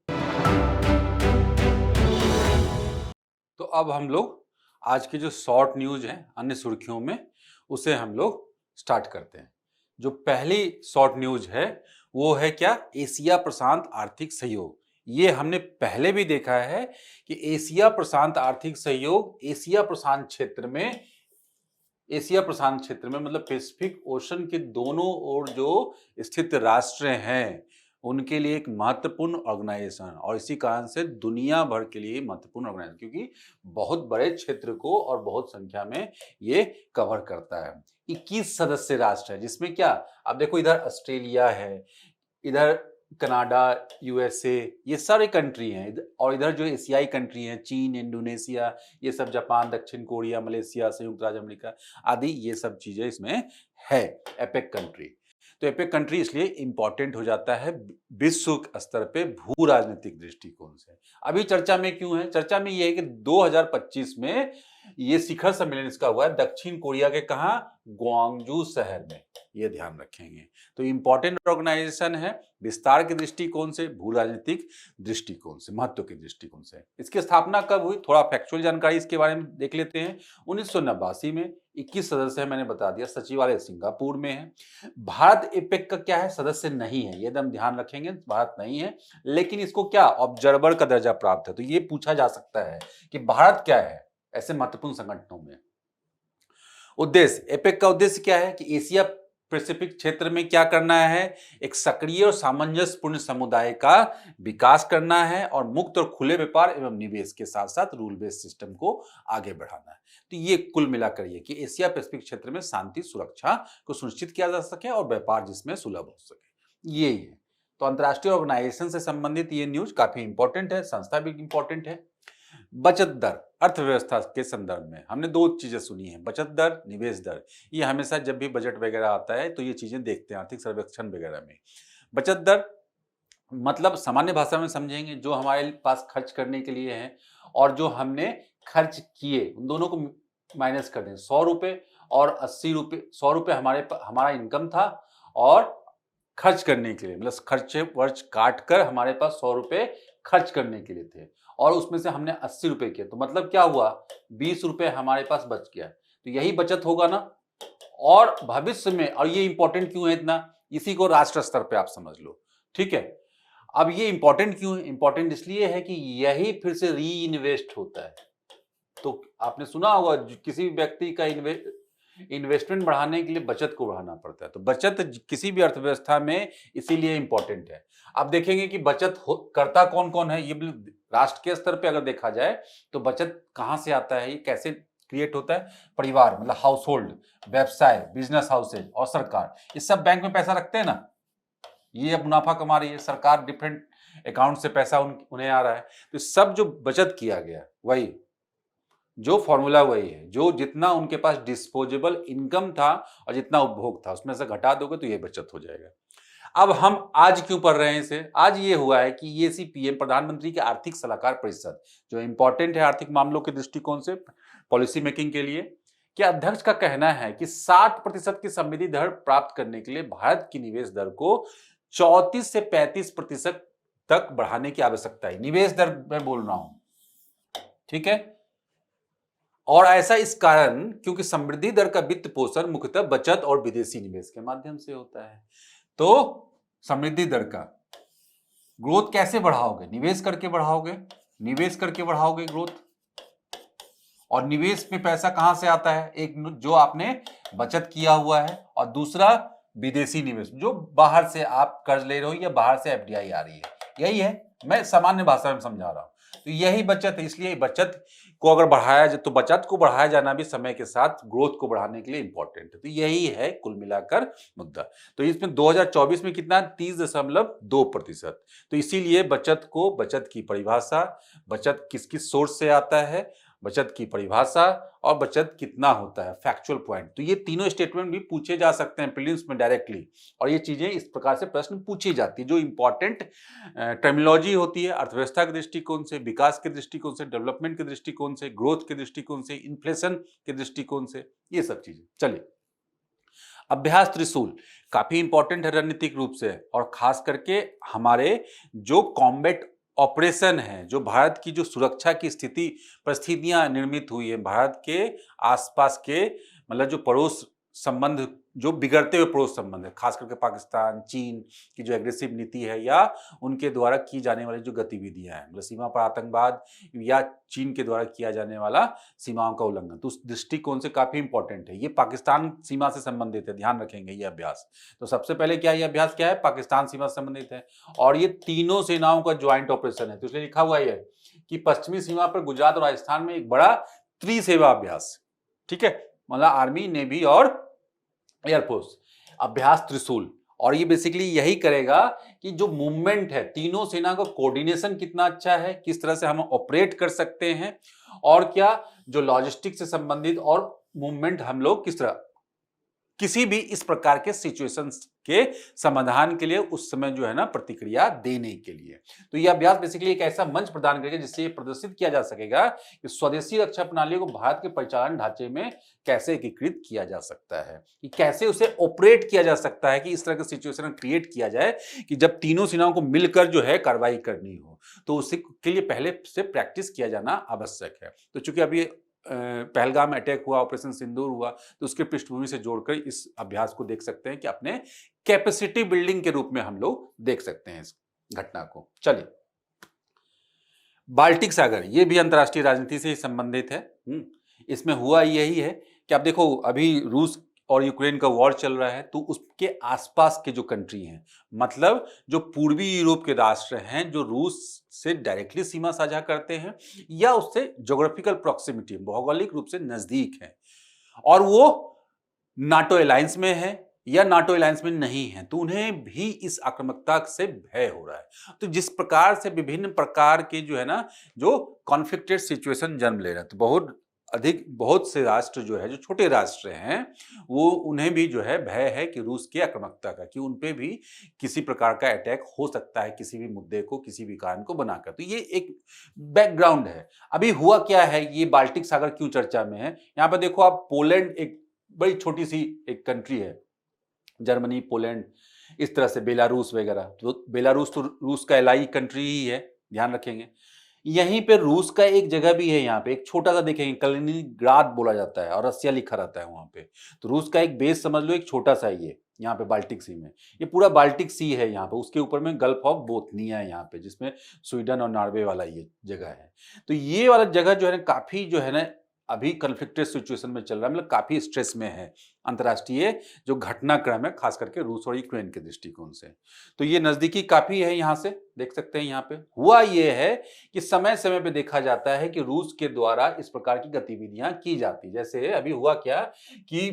तो अब हम लोग आज की जो शॉर्ट न्यूज है अन्य सुर्खियों में, उसे हम लोग स्टार्ट करते हैं। जो पहली शॉर्ट न्यूज है वो है क्या, एशिया प्रशांत आर्थिक सहयोग। ये हमने पहले भी देखा है कि एशिया प्रशांत आर्थिक सहयोग एशिया प्रशांत क्षेत्र में मतलब पैसिफिक ओशन के दोनों ओर जो स्थित राष्ट्र हैं उनके लिए एक महत्वपूर्ण ऑर्गेनाइजेशन, और इसी कारण से दुनिया भर के लिए महत्वपूर्ण ऑर्गेनाइजेशन, क्योंकि बहुत बड़े क्षेत्र को और बहुत संख्या में ये कवर करता है। 21 सदस्य राष्ट्र है, जिसमें क्या, अब देखो इधर ऑस्ट्रेलिया है, इधर कनाडा, यूएसए, ये सारे कंट्री हैं, और इधर जो एशियाई कंट्री हैं, चीन, इंडोनेशिया, ये सब, जापान, दक्षिण कोरिया, मलेशिया, संयुक्त राज्य अमेरिका आदि, ये सब चीजें इसमें है एपेक कंट्री। तो एपेक कंट्री इसलिए इंपॉर्टेंट हो जाता है विश्व स्तर पे भू राजनीतिक दृष्टिकोण से। अभी चर्चा में क्यों है? चर्चा में यह है कि 2025 में ये शिखर सम्मेलन इसका हुआ है दक्षिण कोरिया के कहा, ग्वांगजू शहर में, ये ध्यान रखेंगे। तो इंपॉर्टेंट ऑर्गेनाइजेशन है विस्तार के दृष्टिकोण से, भू राजनीतिक दृष्टिकोण से, महत्व के दृष्टिकोण से। इसकी स्थापना कब हुई, थोड़ा फैक्चुअल जानकारी इसके बारे में देख लेते हैं। 1989 में 21 सदस्य है, मैंने बता दिया, सचिवालय सिंगापुर में है। भारत एपेक का क्या है, सदस्य नहीं है, ये एकदम ध्यान रखेंगे, भारत नहीं है, लेकिन इसको क्या, ऑब्जर्वर का दर्जा प्राप्त है। तो ये पूछा जा सकता है कि भारत क्या है ऐसे महत्वपूर्ण संगठनों में। उद्देश्य, एपेक का उद्देश्य क्या है कि एशिया पैसिफिक क्षेत्र में क्या करना है, एक सक्रिय और सामंजस्यपूर्ण समुदाय का विकास करना है और मुक्त और खुले व्यापार एवं निवेश के साथ साथ रूल बेस्ड सिस्टम को आगे बढ़ाना है। तो ये कुल मिलाकर ये कि एशिया पैसिफिक क्षेत्र में शांति सुरक्षा को सुनिश्चित किया जा सके और व्यापार जिसमें सुलभ हो सके, यही है। तो अंतर्राष्ट्रीय ऑर्गेनाइजेशन से संबंधित ये न्यूज काफी इंपॉर्टेंट है, संस्था भी इंपॉर्टेंट है। बचत दर अर्थव्यवस्था के संदर्भ में हमने दो चीजें सुनी है, बचत दर, निवेश दर। ये हमेशा जब भी बजट वगैरह आता है तो ये चीजें देखते हैं आर्थिक सर्वेक्षण वगैरह में। बचत दर मतलब सामान्य भाषा में समझेंगे जो हमारे पास खर्च करने के लिए है और जो हमने खर्च किए उन दोनों को माइनस कर दें। 100 रुपए और 80 रुपए, 100 रुपए हमारा इनकम था और खर्च करने के लिए मतलब खर्चे वर्च काट कर हमारे पास 100 रुपए खर्च करने के लिए थे और उसमें से हमने 80 रुपए किए, तो मतलब क्या हुआ, 20 रुपए हमारे पास बच गया। तो यही बचत होगा ना। और भविष्य में, और ये इंपॉर्टेंट क्यों है इतना, इसी को राष्ट्र स्तर पे आप समझ लो, ठीक है। अब ये इंपॉर्टेंट क्यों है, इंपॉर्टेंट इसलिए है कि यही फिर से री इन्वेस्ट होता है। तो आपने सुना होगा किसी भी व्यक्ति का इन्वेस्टमेंट बढ़ाने के लिए बचत को बढ़ाना पड़ता है। तो बचत किसी भी अर्थव्यवस्था में इसीलिए इंपॉर्टेंट है। आप देखेंगे कि बचत करता कौन कौन है, ये राष्ट्र के स्तर पे अगर देखा जाए तो बचत कहां से आता है, ये कैसे क्रिएट होता है, परिवार मतलब हाउस होल्ड, व्यवसाय, बिजनेस हाउसेज और सरकार, ये सब बैंक में पैसा रखते हैं ना। ये अब मुनाफा कमा रही है, सरकार डिफरेंट अकाउंट से पैसा उन्हें आ रहा है। तो सब जो बचत किया गया वही जो फॉर्मूला वही है, जो जितना उनके पास डिस्पोजेबल इनकम था और जितना उपभोग था उसमें से घटा दोगे तो ये बचत हो जाएगा। अब हम आज क्यों पढ़ रहे हैं इसे, आज ये हुआ है कि EAC-PM प्रधानमंत्री के आर्थिक सलाहकार परिषद जो इंपॉर्टेंट है आर्थिक मामलों के दृष्टिकोण से पॉलिसी मेकिंग के लिए, कि अध्यक्ष का कहना है कि 60% की समृद्धि दर प्राप्त करने के लिए भारत की निवेश दर को 34 से 35% तक बढ़ाने की आवश्यकता है। निवेश दर मैं बोल रहा हूं, ठीक है। और ऐसा इस कारण क्योंकि समृद्धि दर का वित्त पोषण मुख्यतः बचत और विदेशी निवेश के माध्यम से होता है। तो समृद्धि दर का ग्रोथ कैसे बढ़ाओगे, निवेश करके बढ़ाओगे, निवेश करके बढ़ाओगे ग्रोथ। और निवेश में पैसा कहां से आता है, एक जो आपने बचत किया हुआ है और दूसरा विदेशी निवेश जो बाहर से आप कर्ज ले रहे हो या बाहर से FDI आ रही है, यही है, मैं सामान्य भाषा में समझा रहा हूं। तो यही बचत है, इसलिए बचत को अगर बढ़ाया जाए तो बचत को बढ़ाया जाना भी समय के साथ ग्रोथ को बढ़ाने के लिए इंपॉर्टेंट है। तो यही है कुल मिलाकर मुद्दा। तो इसमें 2024 में कितना 30.2%। तो इसीलिए बचत को, बचत की परिभाषा, बचत किस किस सोर्स से आता है, बचत की परिभाषा और बचत कितना होता है, फैक्चुअल पॉइंट। तो ये तीनों स्टेटमेंट भी पूछे जा सकते हैं प्रीलिम्स में डायरेक्टली, और ये चीजें इस प्रकार से प्रश्न पूछी जाती है जो इंपॉर्टेंट टर्मिनोलॉजी होती है अर्थव्यवस्था के दृष्टिकोण से, विकास के दृष्टिकोण से, डेवलपमेंट के दृष्टिकोण से, ग्रोथ के दृष्टिकोण से, इन्फ्लेशन के दृष्टिकोण से, ये सब चीजें। चलिए, अभ्यास त्रिशूल काफी इंपॉर्टेंट है रणनीतिक रूप से, और खास करके हमारे जो कॉम्बैट ऑपरेशन है, जो भारत की जो सुरक्षा की परिस्थितियां निर्मित हुई है, भारत के आसपास के मतलब जो पड़ोस संबंध, जो बिगड़ते हुए पड़ोस संबंध है, खास करके पाकिस्तान, चीन की जो एग्रेसिव नीति है या उनके द्वारा की जाने वाली जो गतिविधियां हैं, मतलब सीमा पर आतंकवाद या चीन के द्वारा किया जाने वाला सीमाओं का उल्लंघन, तो उस दृष्टिकोण से काफी इंपॉर्टेंट है। ये पाकिस्तान सीमा से संबंधित है, ध्यान रखेंगे ये अभ्यास। तो सबसे पहले क्या, ये अभ्यास क्या है, पाकिस्तान सीमा से संबंधित है और ये तीनों सेनाओं का ज्वाइंट ऑपरेशन है। तो इसलिए लिखा हुआ है कि पश्चिमी सीमा पर गुजरात और राजस्थान में एक बड़ा त्रिसेवा अभ्यास, ठीक है, मतलब आर्मी, नेवी और एयरफोर्स, अभ्यास त्रिशूल। और ये बेसिकली यही करेगा कि जो मूवमेंट है, तीनों सेना का कोऑर्डिनेशन कितना अच्छा है, किस तरह से हम ऑपरेट कर सकते हैं, और क्या जो लॉजिस्टिक से संबंधित और मूवमेंट हम लोग किस तरह किसी भी इस प्रकार के सिचुएशंस के समाधान के लिए उस समय जो है ना प्रतिक्रिया देने के लिए। तो यह अभ्यास बेसिकली एक ऐसा मंच प्रदान करेगा जिससे ये प्रदर्शित किया जा सकेगा कि स्वदेशी रक्षा प्रणाली को भारत के परिचालन ढांचे में कैसे एकीकृत किया जा सकता है, कि कैसे उसे ऑपरेट किया जा सकता है, कि इस तरह का सिचुएशन क्रिएट किया जाए कि जब तीनों सेनाओं को मिलकर जो है कार्रवाई करनी हो, तो उसी के लिए पहले से प्रैक्टिस किया जाना आवश्यक है। तो चूंकि अभी पहलगाम अटैक हुआ, ऑपरेशन सिंदूर हुआ, तो उसके पृष्ठभूमि से जोड़कर इस अभ्यास को देख सकते हैं कि अपने कैपेसिटी बिल्डिंग के रूप में हम लोग देख सकते हैं इस घटना को। चलिए, बाल्टिक सागर, ये भी अंतर्राष्ट्रीय राजनीति से संबंधित है। इसमें हुआ यही है कि आप देखो, अभी रूस और यूक्रेन का वॉर चल रहा है, तो उसके आसपास के जो कंट्री हैं, मतलब जो पूर्वी यूरोप के राष्ट्र हैं, जो रूस से डायरेक्टली सीमा साझा करते हैं या उससे ज्योग्राफिकल प्रॉक्सिमिटी, भौगोलिक रूप से नजदीक है, और वो नाटो अलायंस में है या नाटो अलायंस में नहीं है, तो उन्हें भी इस आक्रामकता से भय हो रहा है। तो जिस प्रकार से विभिन्न प्रकार के जो है ना, जो कॉन्फ्लिक्टेड सिचुएशन जन्म ले रहे हैं, तो बहुत से राष्ट्र जो है, जो छोटे राष्ट्र हैं, वो उन्हें भी जो है भय है कि रूस की आक्रामकता का, कि उन पे भी किसी प्रकार का अटैक हो सकता है, किसी भी मुद्दे को, किसी भी कारण को बनाकर। तो ये एक बैकग्राउंड है। अभी हुआ क्या है, ये बाल्टिक सागर क्यों चर्चा में है? यहाँ पर देखो आप, पोलैंड एक बड़ी छोटी सी एक कंट्री है, जर्मनी, पोलैंड, इस तरह से बेलारूस वगैरह। तो बेलारूस तो रूस का एलाई कंट्री ही है, ध्यान रखेंगे। यहीं पे रूस का एक जगह भी है, यहाँ पे एक छोटा सा देखेंगे, कलिनिंग्राड बोला जाता है और रसिया लिखा रहता है वहां पे। तो रूस का एक बेस समझ लो, एक छोटा सा ही है यहाँ पे बाल्टिक सी में। ये पूरा बाल्टिक सी है यहाँ पे, उसके ऊपर में गल्फ ऑफ बोथनिया है यहाँ पे, जिसमें स्वीडन और नॉर्वे वाला ये जगह है। तो ये वाला जगह जो है ना, काफी जो है ना अभी कन्फ्लिक्टेड सिचुएशन में चल रहा है, मतलब काफी स्ट्रेस में है अंतर्राष्ट्रीय जो घटनाक्रम है, खास करके रूस और यूक्रेन के दृष्टिकोण से। तो ये नजदीकी काफी है, यहाँ से देख सकते हैं। यहाँ पे हुआ ये है कि समय समय पे देखा जाता है कि रूस के द्वारा इस प्रकार की गतिविधियां की जाती। जैसे अभी हुआ क्या कि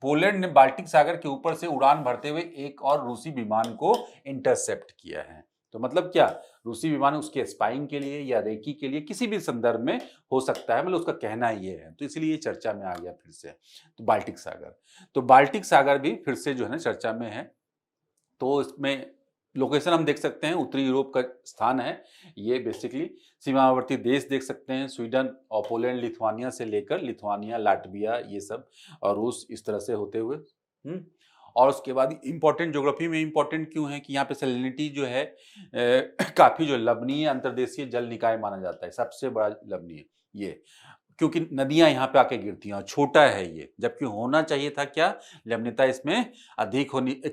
पोलैंड ने बाल्टिक सागर के ऊपर से उड़ान भरते हुए एक और रूसी विमान को इंटरसेप्ट किया है। तो मतलब क्या, रूसी विमान उसके स्पाइंग के लिए या रेकी के लिए किसी भी संदर्भ में हो सकता है, मतलब उसका कहना ये है। तो इसलिए ये चर्चा में आ गया फिर से। तो बाल्टिक सागर भी फिर से जो है ना चर्चा में है। तो इसमें लोकेशन हम देख सकते हैं, उत्तरी यूरोप का स्थान है ये। बेसिकली सीमावर्ती देश देख सकते हैं, स्वीडन और पोलैंड, लिथुआनिया से लेकर लिथुआनिया, लाटविया, ये सब, और रूस, इस तरह से होते हुए। और उसके बाद इंपॉर्टेंट, ज्योग्राफी में इंपॉर्टेंट क्यों है कि यहाँ पे सैलिनिटी जो है काफी जो लवणीय अंतर्देशीय जल निकाय माना जाता है, सबसे बड़ा लवणीय ये, क्योंकि नदियां यहाँ पे आके गिरती हैं और छोटा है ये, जबकि होना चाहिए था क्या, लवणीयता इसमें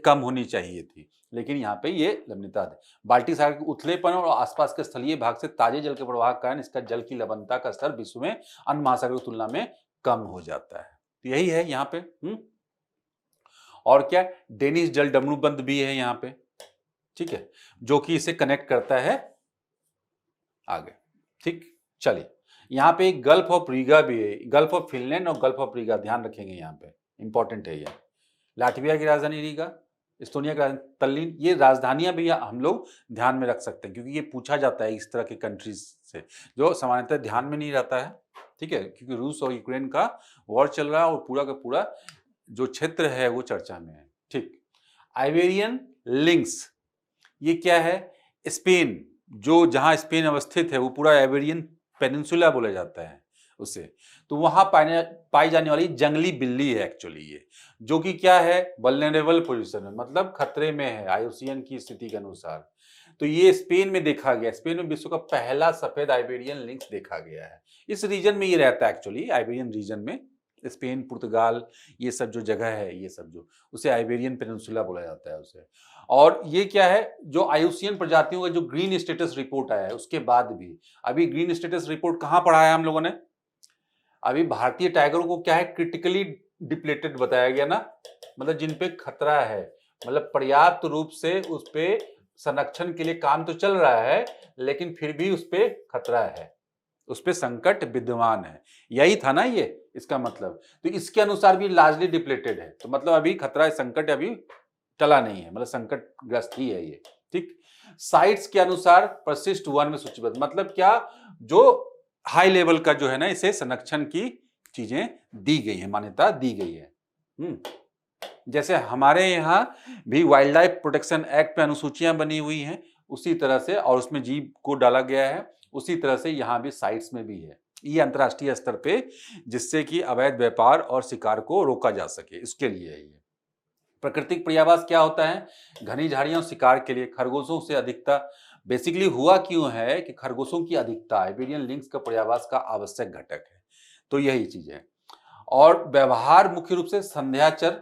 कम होनी चाहिए थी, लेकिन यहाँ पे ये लवणीयता है। बाल्टिक सागर के उथलेपन और आसपास के स्थलीय भाग से ताजे जल के प्रवाह के कारण इसका जल की लवणता का स्तर विश्व में अन्य महासागरों की तुलना में कम हो जाता है। तो यही है यहाँ पे। और क्या, डेनिश जल डमरूबंध भी है यहाँ पे, ठीक है, जो कि इसे कनेक्ट करता है आगे। ठीक, चलिए, यहाँ पे एक गल्फ ऑफ रीगा भी है, गल्फ ऑफ फिनलैंड और गल्फ ऑफ रीगा, ध्यान रखेंगे यहाँ पे, इंपॉर्टेंट है ये। लाटविया की राजधानी रीगा, एस्टोनिया की राजधानी तल्लीन, ये राजधानियां भी हम लोग ध्यान में रख सकते हैं, क्योंकि ये पूछा जाता है इस तरह के कंट्रीज से, जो सामान्यतः ध्यान में नहीं रहता है। ठीक है, क्योंकि रूस और यूक्रेन का वॉर चल रहा है और पूरा का पूरा जो क्षेत्र है वो चर्चा में है। ठीक, आइबेरियन लिंक्स, ये क्या है, स्पेन, जो जहां स्पेन अवस्थित है वो पूरा आइबेरियन पेनिनसुला बोला जाता है उसे। तो वहां पाई जाने वाली जंगली बिल्ली है एक्चुअली ये, जो कि क्या है, वल्नरेबल पोजीशन में, मतलब खतरे में है आईयूसीएन की स्थिति के अनुसार। तो ये स्पेन में देखा गया, स्पेन में विश्व का पहला सफेद आइबेरियन लिंक्स देखा गया है। इस रीजन में ये रहता है एक्चुअली, आइबेरियन रीजन में, स्पेन, पुर्तगाल, ये सब जो जगह है, ये सब जो, उसे आइबेरियन पेनिनसुला बोला जाता है उसे। और ये क्या है, जो आईयूसीएन प्रजातियों का जो ग्रीन स्टेटस रिपोर्ट आया है उसके बाद भी, अभी ग्रीन स्टेटस रिपोर्ट कहां पढ़ा है हम लोगों ने, अभी भारतीय टाइगरों को क्या है, क्रिटिकली डिप्लेटेड बताया गया ना, मतलब जिन पे खतरा है, मतलब पर्याप्त रूप से उस पे संरक्षण के लिए काम तो चल रहा है, लेकिन फिर भी उस पे खतरा है, उस पे संकट विद्यमान है, यही था ना ये, इसका मतलब। तो इसके अनुसार भी लार्जली डिप्लेटेड है, तो मतलब अभी खतरा, संकट अभी टला नहीं है, मतलब संकटग्रस्त ही है ये। ठीक, साइट्स के अनुसार परसिस्ट 1 में सूचीबद्ध, मतलब क्या, जो हाई लेवल का जो है ना, इसे संरक्षण की चीजें दी गई है, मान्यता दी गई है। जैसे हमारे यहाँ भी वाइल्ड लाइफ प्रोटेक्शन एक्ट पे अनुसूचियां बनी हुई हैं, उसी तरह से, और उसमें जीव को डाला गया है, उसी तरह से यहाँ भी साइट्स में भी है, ये अंतर्राष्ट्रीय स्तर पे, जिससे कि अवैध व्यापार और शिकार को रोका जा सके, इसके लिए है ये। प्राकृतिक पर्यावास क्या होता है, घनी झाड़ियां और शिकार के लिए खरगोशों से अधिकता। बेसिकली हुआ क्यों है कि खरगोशों की अधिकता आइबेरियन लिंक्स का पर्यावास का आवश्यक घटक है, तो यही चीज है। और व्यवहार मुख्य रूप से संध्याचर,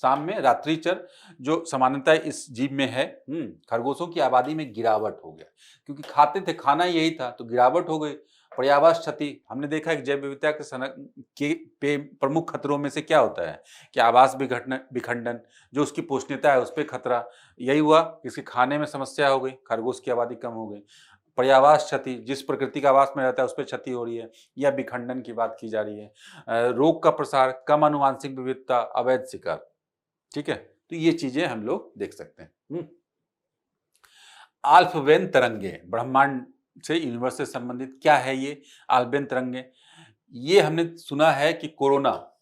शाम में रात्रिचर, जो सामान्यतः इस जीव में है। खरगोशों की आबादी में गिरावट हो गया, क्योंकि खाते थे, खाना यही था, तो गिरावट हो गई। पर्यावरण क्षति, हमने देखा है कि जैव विविधता के प्रमुख खतरों में से क्या होता है कि आवास विखंडन, जो उसकी पोषणीयता है उस पर खतरा। यही हुआ, इसके खाने में समस्या हो गई, खरगोश की आबादी कम हो गई। पर्यावरण क्षति, जिस प्रकृति का आवास में रहता है उस पर क्षति हो रही है, या विखंडन की बात की जा रही है। रोग का प्रसार, कम आनुवांशिक विविधता, अवैध शिकार। ठीक है, तो ये चीजें हम लोग देख सकते हैं। आल्फवेन तरंगे, ब्रह्मांड से, यूनिवर्स से संबंधित क्या है ये आल्फवेन तरंगे? ये हमने सुना है कि कोरोना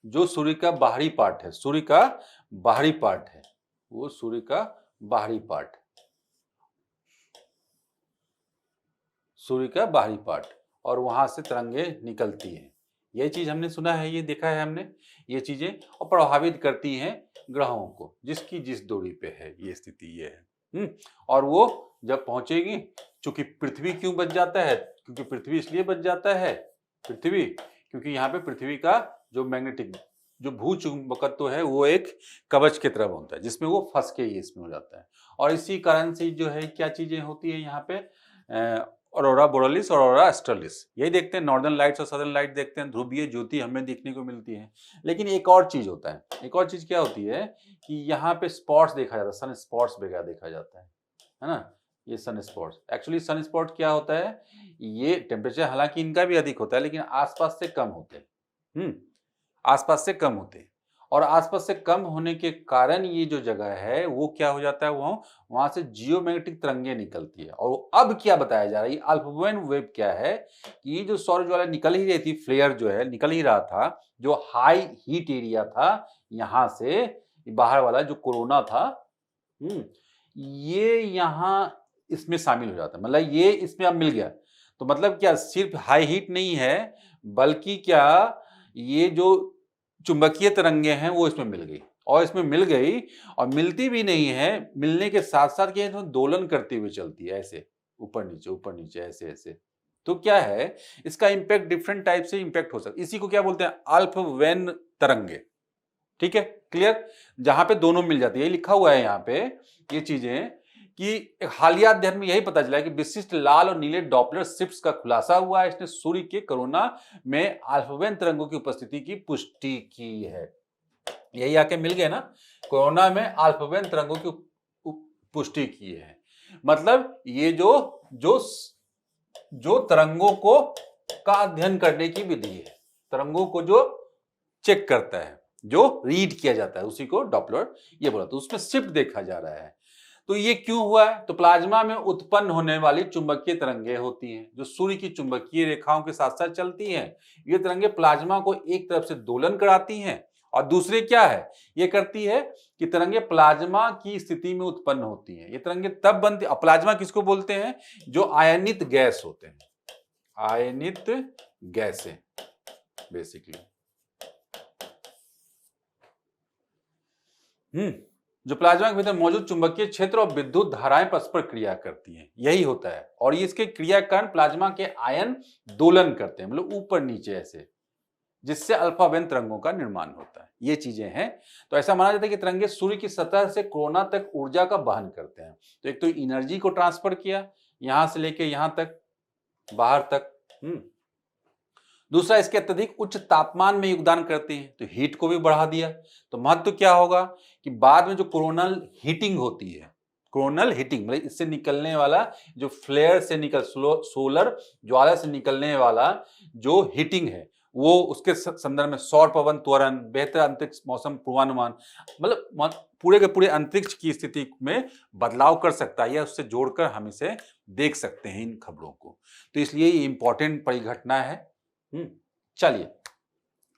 जो सूर्य का बाहरी पार्ट है, सूर्य का बाहरी पार्ट है, वो सूर्य का बाहरी पार्ट, सूर्य का बाहरी पार्ट, और वहां से तरंगे निकलती हैं। ये चीज हमने सुना है, ये देखा है हमने ये चीजें, और प्रभावित करती हैं ग्रहों को, जिसकी जिस दूरी पे है ये स्थिति ये है। और वो जब पहुंचेगी, चूंकि पृथ्वी क्यों बच जाता है, क्योंकि पृथ्वी इसलिए बच जाता है, पृथ्वी क्योंकि यहाँ पे पृथ्वी का जो मैग्नेटिक, जो भूचुंबकत्व है वो एक कवच की तरह होता है, जिसमें वो फंस के ये इसमें हो जाता है। और इसी कारण से जो है क्या चीजें होती है यहाँ पे, ऑरोरा बोरेलिस और ऑरोरा ऑस्ट्रेलिस, यही देखते हैं। नॉर्दर्न लाइट्स और सदर्न लाइट देखते हैं, ध्रुवीय ज्योति हमें देखने को मिलती है। लेकिन एक और चीज होता है, एक और चीज क्या होती है कि यहाँ पे स्पॉट्स देखा जाता है, सन स्पॉट्स वगैरह देखा जाता है ना। ये sun spots, actually sun spot क्या होता है, ये टेम्परेचर हालांकि इनका भी अधिक होता है लेकिन आसपास से कम होते हैं, आसपास से कम होते हैं। और आसपास से कम होने के कारण ये जो जगह है वो क्या हो जाता है, वहां से जियोमैग्नेटिक तरंगे निकलती है। और अब क्या बताया जा रहा है, अल्पवेन वेव क्या है कि ये जो सौर ज्वाला निकल ही रही थी, फ्लेयर जो है निकल ही रहा था, जो हाई हीट एरिया था यहां से बाहर वाला जो कोरोना था, ये यहां इसमें शामिल हो जाता है, मतलब ये इसमें अब मिल गया। तो मतलब क्या, सिर्फ हाई हीट नहीं है, बल्कि क्या ये जो चुंबकीय तरंगे हैं वो इसमें मिल गई, और इसमें मिल गई, और मिलती भी नहीं है, मिलने के साथ साथ ये दोलन करती हुई चलती है, ऐसे ऊपर नीचे ऐसे ऐसे। तो क्या है, इसका इंपैक्ट डिफरेंट टाइप से इंपैक्ट हो सकता है। इसी को क्या बोलते हैं, अल्पवेन तरंगे। ठीक है, क्लियर, जहां पे दोनों मिल जाती है, लिखा हुआ है यहाँ पे ये चीजें, कि हालिया अध्ययन में यही पता चला है कि विशिष्ट लाल और नीले डॉपलर शिफ्ट्स का खुलासा हुआ है। इसने सूर्य के कोरोना में अल्पवेन तरंगों की उपस्थिति की पुष्टि की है। यही आके मिल गए ना, कोरोना में अल्पवेन तरंगों की पुष्टि की है। मतलब ये जो तरंगों को का अध्ययन करने की विधि है, तरंगों को जो चेक करता है, जो रीड किया जाता है, उसी को डॉपलर ये बोला। तो उसमें शिफ्ट देखा जा रहा है। तो ये क्यों हुआ है, तो प्लाज्मा में उत्पन्न होने वाली चुंबकीय तरंगे होती हैं जो सूर्य की चुंबकीय रेखाओं के साथ साथ चलती हैं। ये तरंगे प्लाज्मा को एक तरफ से दोलन कराती हैं, और दूसरे क्या है, ये करती है कि तरंगे प्लाज्मा की स्थिति में उत्पन्न होती हैं। ये तरंगे तब बनती, प्लाज्मा किसको बोलते हैं, जो आयनित गैस होते हैं, आयनित गैसें बेसिकली, जो प्लाज्मा के भीतर मौजूद चुंबकीय क्षेत्र और विद्युत धाराएं परस्पर क्रिया करती हैं, यही होता है। और इसके क्रिया के कारण प्लाज्मा के आयन दोलन करते हैं, मतलब ऊपर नीचे ऐसे, जिससे अल्फावेन तरंगों का निर्माण होता है। ये चीजें हैं। तो ऐसा माना जाता है कि तरंगे सूर्य की सतह से कोरोना तक ऊर्जा का वहन करते हैं। तो एक तो एनर्जी को ट्रांसफर किया, यहां से लेके यहां तक, बाहर तक। दूसरा, इसके अत्यधिक उच्च तापमान में योगदान करते हैं, तो हीट को भी बढ़ा दिया। तो महत्व क्या होगा कि बाद में जो कोरोनल हीटिंग होती है, कोरोनल हीटिंग मतलब इससे निकलने वाला जो फ्लेयर से सोलर ज्वाला से निकलने वाला जो हीटिंग है, वो उसके संदर्भ में सौर पवन त्वरण, बेहतर अंतरिक्ष मौसम पूर्वानुमान, मतलब पूरे के पूरे अंतरिक्ष की स्थिति में बदलाव कर सकता है, या उससे जोड़कर हम इसे देख सकते हैं इन खबरों को। तो इसलिए ये इंपॉर्टेंट परिघटना है। चलिए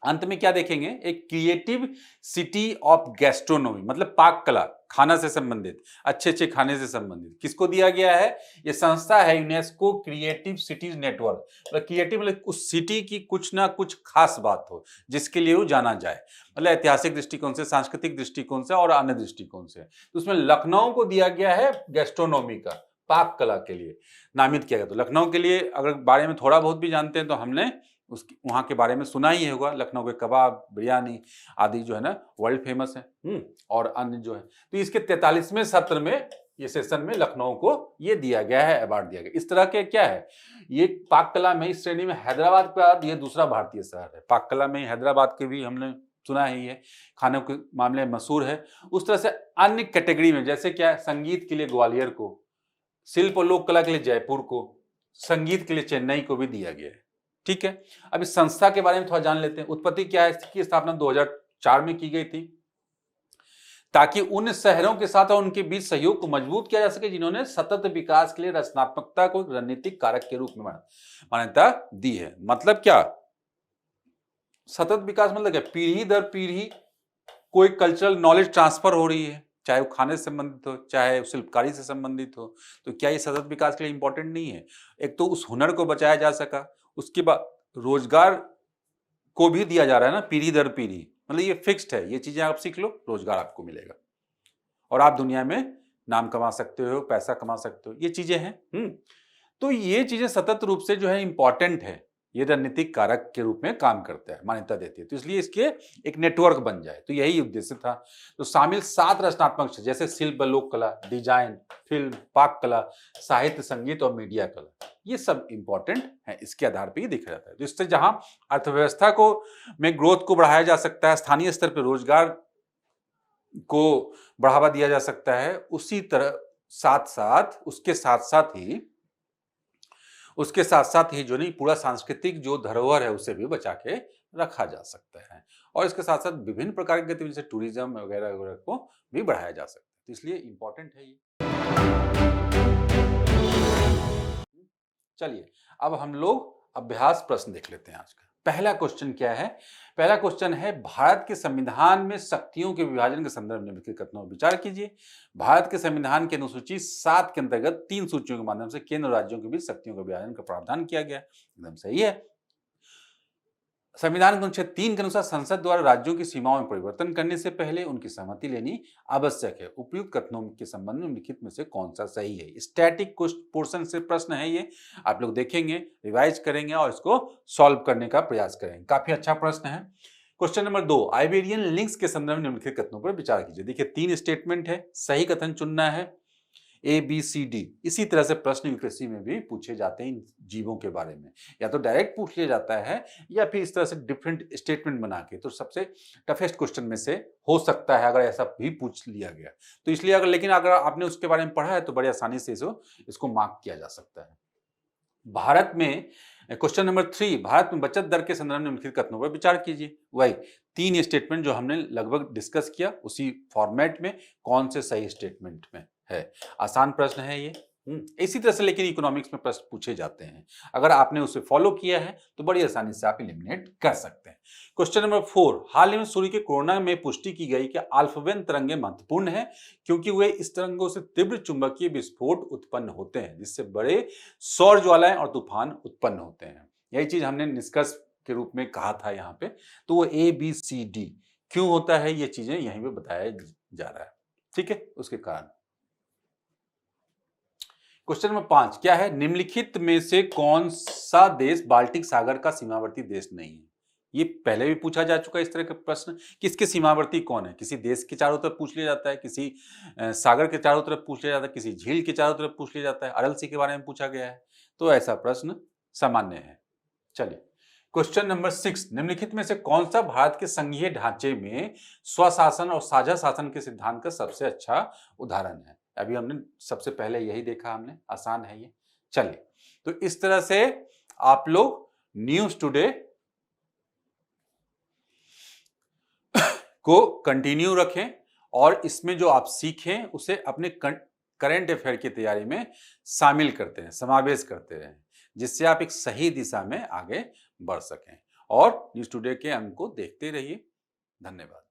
अंत में क्या देखेंगे, एक क्रिएटिव सिटी ऑफ गैस्ट्रोनॉमी, मतलब पाक कला, खाना से संबंधित, अच्छे अच्छे खाने से संबंधित किसको दिया गया है, ये संस्था है यूनेस्को क्रिएटिव सिटीज नेटवर्क। मतलब क्रिएटिव मतलब उस सिटी की कुछ ना कुछ खास बात हो जिसके लिए वो जाना जाए, मतलब ऐतिहासिक दृष्टिकोण से, सांस्कृतिक दृष्टिकोण से और अन्य दृष्टिकोण से। तो उसमें लखनऊ को दिया गया है गैस्ट्रोनॉमी का, पाक कला के लिए नामित किया गया। तो लखनऊ के लिए अगर बारे में थोड़ा बहुत भी जानते हैं तो हमने उसकी वहाँ के बारे में सुना ही होगा, लखनऊ के कबाब, बिरयानी आदि जो है ना वर्ल्ड फेमस है। और अन्य जो है, तो इसके 43वें सत्र में, ये सेशन में लखनऊ को ये दिया गया है, अवार्ड दिया गया। इस तरह के क्या है, ये पाक कला में इस श्रेणी में हैदराबाद के बाद ये दूसरा भारतीय शहर है। पाक कला में हैदराबाद के भी हमने सुना ही है, खानों के मामले में मशहूर है। उस तरह से अन्य कैटेगरी में जैसे क्या है, संगीत के लिए ग्वालियर को, शिल्प और लोक कला के लिए जयपुर को, संगीत के लिए चेन्नई को भी दिया गया है। ठीक है, अब इस संस्था के बारे में थोड़ा जान लेते हैं। उत्पत्ति क्या है, इसकी स्थापना 2004 में की गई थी, ताकि उन शहरों के साथ और उनके बीच सहयोग को मजबूत किया जा सके जिन्होंने सतत विकास के लिए रचनात्मकता को रणनीतिक कारक के रूप में मान्यता दी है। मतलब क्या, सतत विकास मतलब क्या, पीढ़ी दर पीढ़ी कोई कल्चरल नॉलेज ट्रांसफर हो रही है, चाहे वो खाने से संबंधित हो, चाहे शिल्पकारी से संबंधित हो, तो क्या ये सतत विकास के लिए इंपॉर्टेंट नहीं है? एक तो उस हुनर को बचाया जा सका, उसके बाद रोजगार को भी दिया जा रहा है ना, पीढ़ी दर पीढ़ी, मतलब ये फिक्स्ड है, ये चीजें आप सीख लो, रोजगार आपको मिलेगा और आप दुनिया में नाम कमा सकते हो, पैसा कमा सकते हो, ये चीजें हैं। तो ये चीजें सतत रूप से जो है इंपॉर्टेंट है, ये रणनीतिक कारक के रूप में काम करता है, मान्यता देती है, तो इसलिए इसके एक नेटवर्क बन जाए, तो यही उद्देश्य था। तो शामिल 7 रचनात्मक क्षेत्र जैसे शिल्प, लोक कला, डिजाइन, फिल्म, पाक कला, साहित्य, संगीत और मीडिया कला, ये सब इंपॉर्टेंट है, इसके आधार पर ही देखा जाता है। तो इससे जहां अर्थव्यवस्था को में ग्रोथ को बढ़ाया जा सकता है, स्थानीय स्तर पर रोजगार को बढ़ावा दिया जा सकता है, उसी तरह उसके साथ साथ ही जो नहीं पूरा सांस्कृतिक जो धरोहर है उसे भी बचा के रखा जा सकता है, और इसके साथ साथ विभिन्न प्रकार की गतिविधि जैसे टूरिज्म वगैरह वगैरह को भी बढ़ाया जा सकता है, तो इसलिए इंपॉर्टेंट है ये। चलिए अब हम लोग अभ्यास प्रश्न देख लेते हैं आज का। पहला क्वेश्चन क्या है, पहला क्वेश्चन है, भारत के संविधान में शक्तियों के विभाजन के संदर्भ में निम्नलिखित कथनों पर विचार कीजिए। भारत के संविधान की अनुसूची 7 के अंतर्गत 3 सूचियों के माध्यम से केंद्र और राज्यों के बीच शक्तियों के विभाजन का प्रावधान किया गया, एकदम सही है। संविधान के अनुच्छेद 3 के अनुसार संसद द्वारा राज्यों की सीमाओं में परिवर्तन करने से पहले उनकी सहमति लेनी आवश्यक है। उपयुक्त कथनों के संबंध में निम्नलिखित में से कौन सा सही है? स्टैटिक पोर्शन से प्रश्न है ये, आप लोग देखेंगे, रिवाइज करेंगे और इसको सॉल्व करने का प्रयास करेंगे। काफी अच्छा प्रश्न है। क्वेश्चन नंबर 2, आइबेरियन लिंक्स के संदर्भ में निम्नलिखित कथनों पर विचार कीजिए। देखिए 3 स्टेटमेंट है, सही कथन चुनना है, ABCD। इसी तरह से प्रश्न यूपीएससी में भी पूछे जाते हैं इन जीवों के बारे में, या तो डायरेक्ट पूछ लिया जाता है या फिर इस तरह से डिफरेंट स्टेटमेंट बना के, तो सबसे टफेस्ट क्वेश्चन में से हो सकता है अगर ऐसा भी पूछ लिया गया तो। इसलिए लेकिन अगर आपने उसके बारे में पढ़ा है तो बड़ी आसानी से इसको मार्क किया जा सकता है। भारत में क्वेश्चन नंबर 3, भारत में बचत दर के संदर्भ में निम्नलिखित कथनों पर विचार कीजिए। वही 3 स्टेटमेंट जो हमने लगभग डिस्कस किया उसी फॉर्मेट में कौन से सही स्टेटमेंट में है। आसान प्रश्न है ये। इसी तरह से लेकिन इकोनॉमिक्स में प्रश्न पूछे जाते हैं, अगर आपने उसे फॉलो किया है तो बड़ी आसानी से आप एलिमिनेट कर सकते हैं। क्वेश्चन नंबर 4, हाल ही में सूर्य के कोरोना में पुष्टि की गई कि अल्फा तरंगें महत्वपूर्ण है क्योंकि वे इस तरंगों से तीव्र चुंबकीय विस्फोट उत्पन्न होते हैं जिससे बड़े सौर ज्वालाएं और तूफान उत्पन्न होते हैं। यही चीज हमने निष्कर्ष के रूप में कहा था यहाँ पे, तो वो ABCD क्यों होता है, ये चीजें यहीं पे बताया जा रहा है। ठीक है, उसके कारण। क्वेश्चन नंबर 5 क्या है, निम्नलिखित में से कौन सा देश बाल्टिक सागर का सीमावर्ती देश नहीं है? ये पहले भी पूछा जा चुका है इस तरह का प्रश्न, किसके सीमावर्ती कौन है? किसी देश के चारों तरफ पूछ लिया जाता है, किसी सागर के चारों तरफ पूछ लिया जाता है, किसी झील के चारों तरफ पूछ लिया जाता है, अरल सी के बारे में पूछा गया है, तो ऐसा प्रश्न सामान्य है। चलिए क्वेश्चन नंबर 6, निम्नलिखित में से कौन सा भारत के संघीय ढांचे में स्वशासन और साझा शासन के सिद्धांत का सबसे अच्छा उदाहरण है? अभी हमने सबसे पहले यही देखा हमने, आसान है ये। चलिए तो इस तरह से आप लोग न्यूज़ टुडे को कंटिन्यू रखें और इसमें जो आप सीखें उसे अपने करंट अफेयर की तैयारी में शामिल करते हैं, समावेश करते रहें, जिससे आप एक सही दिशा में आगे बढ़ सकें। और न्यूज़ टुडे के अंक को देखते रहिए। धन्यवाद।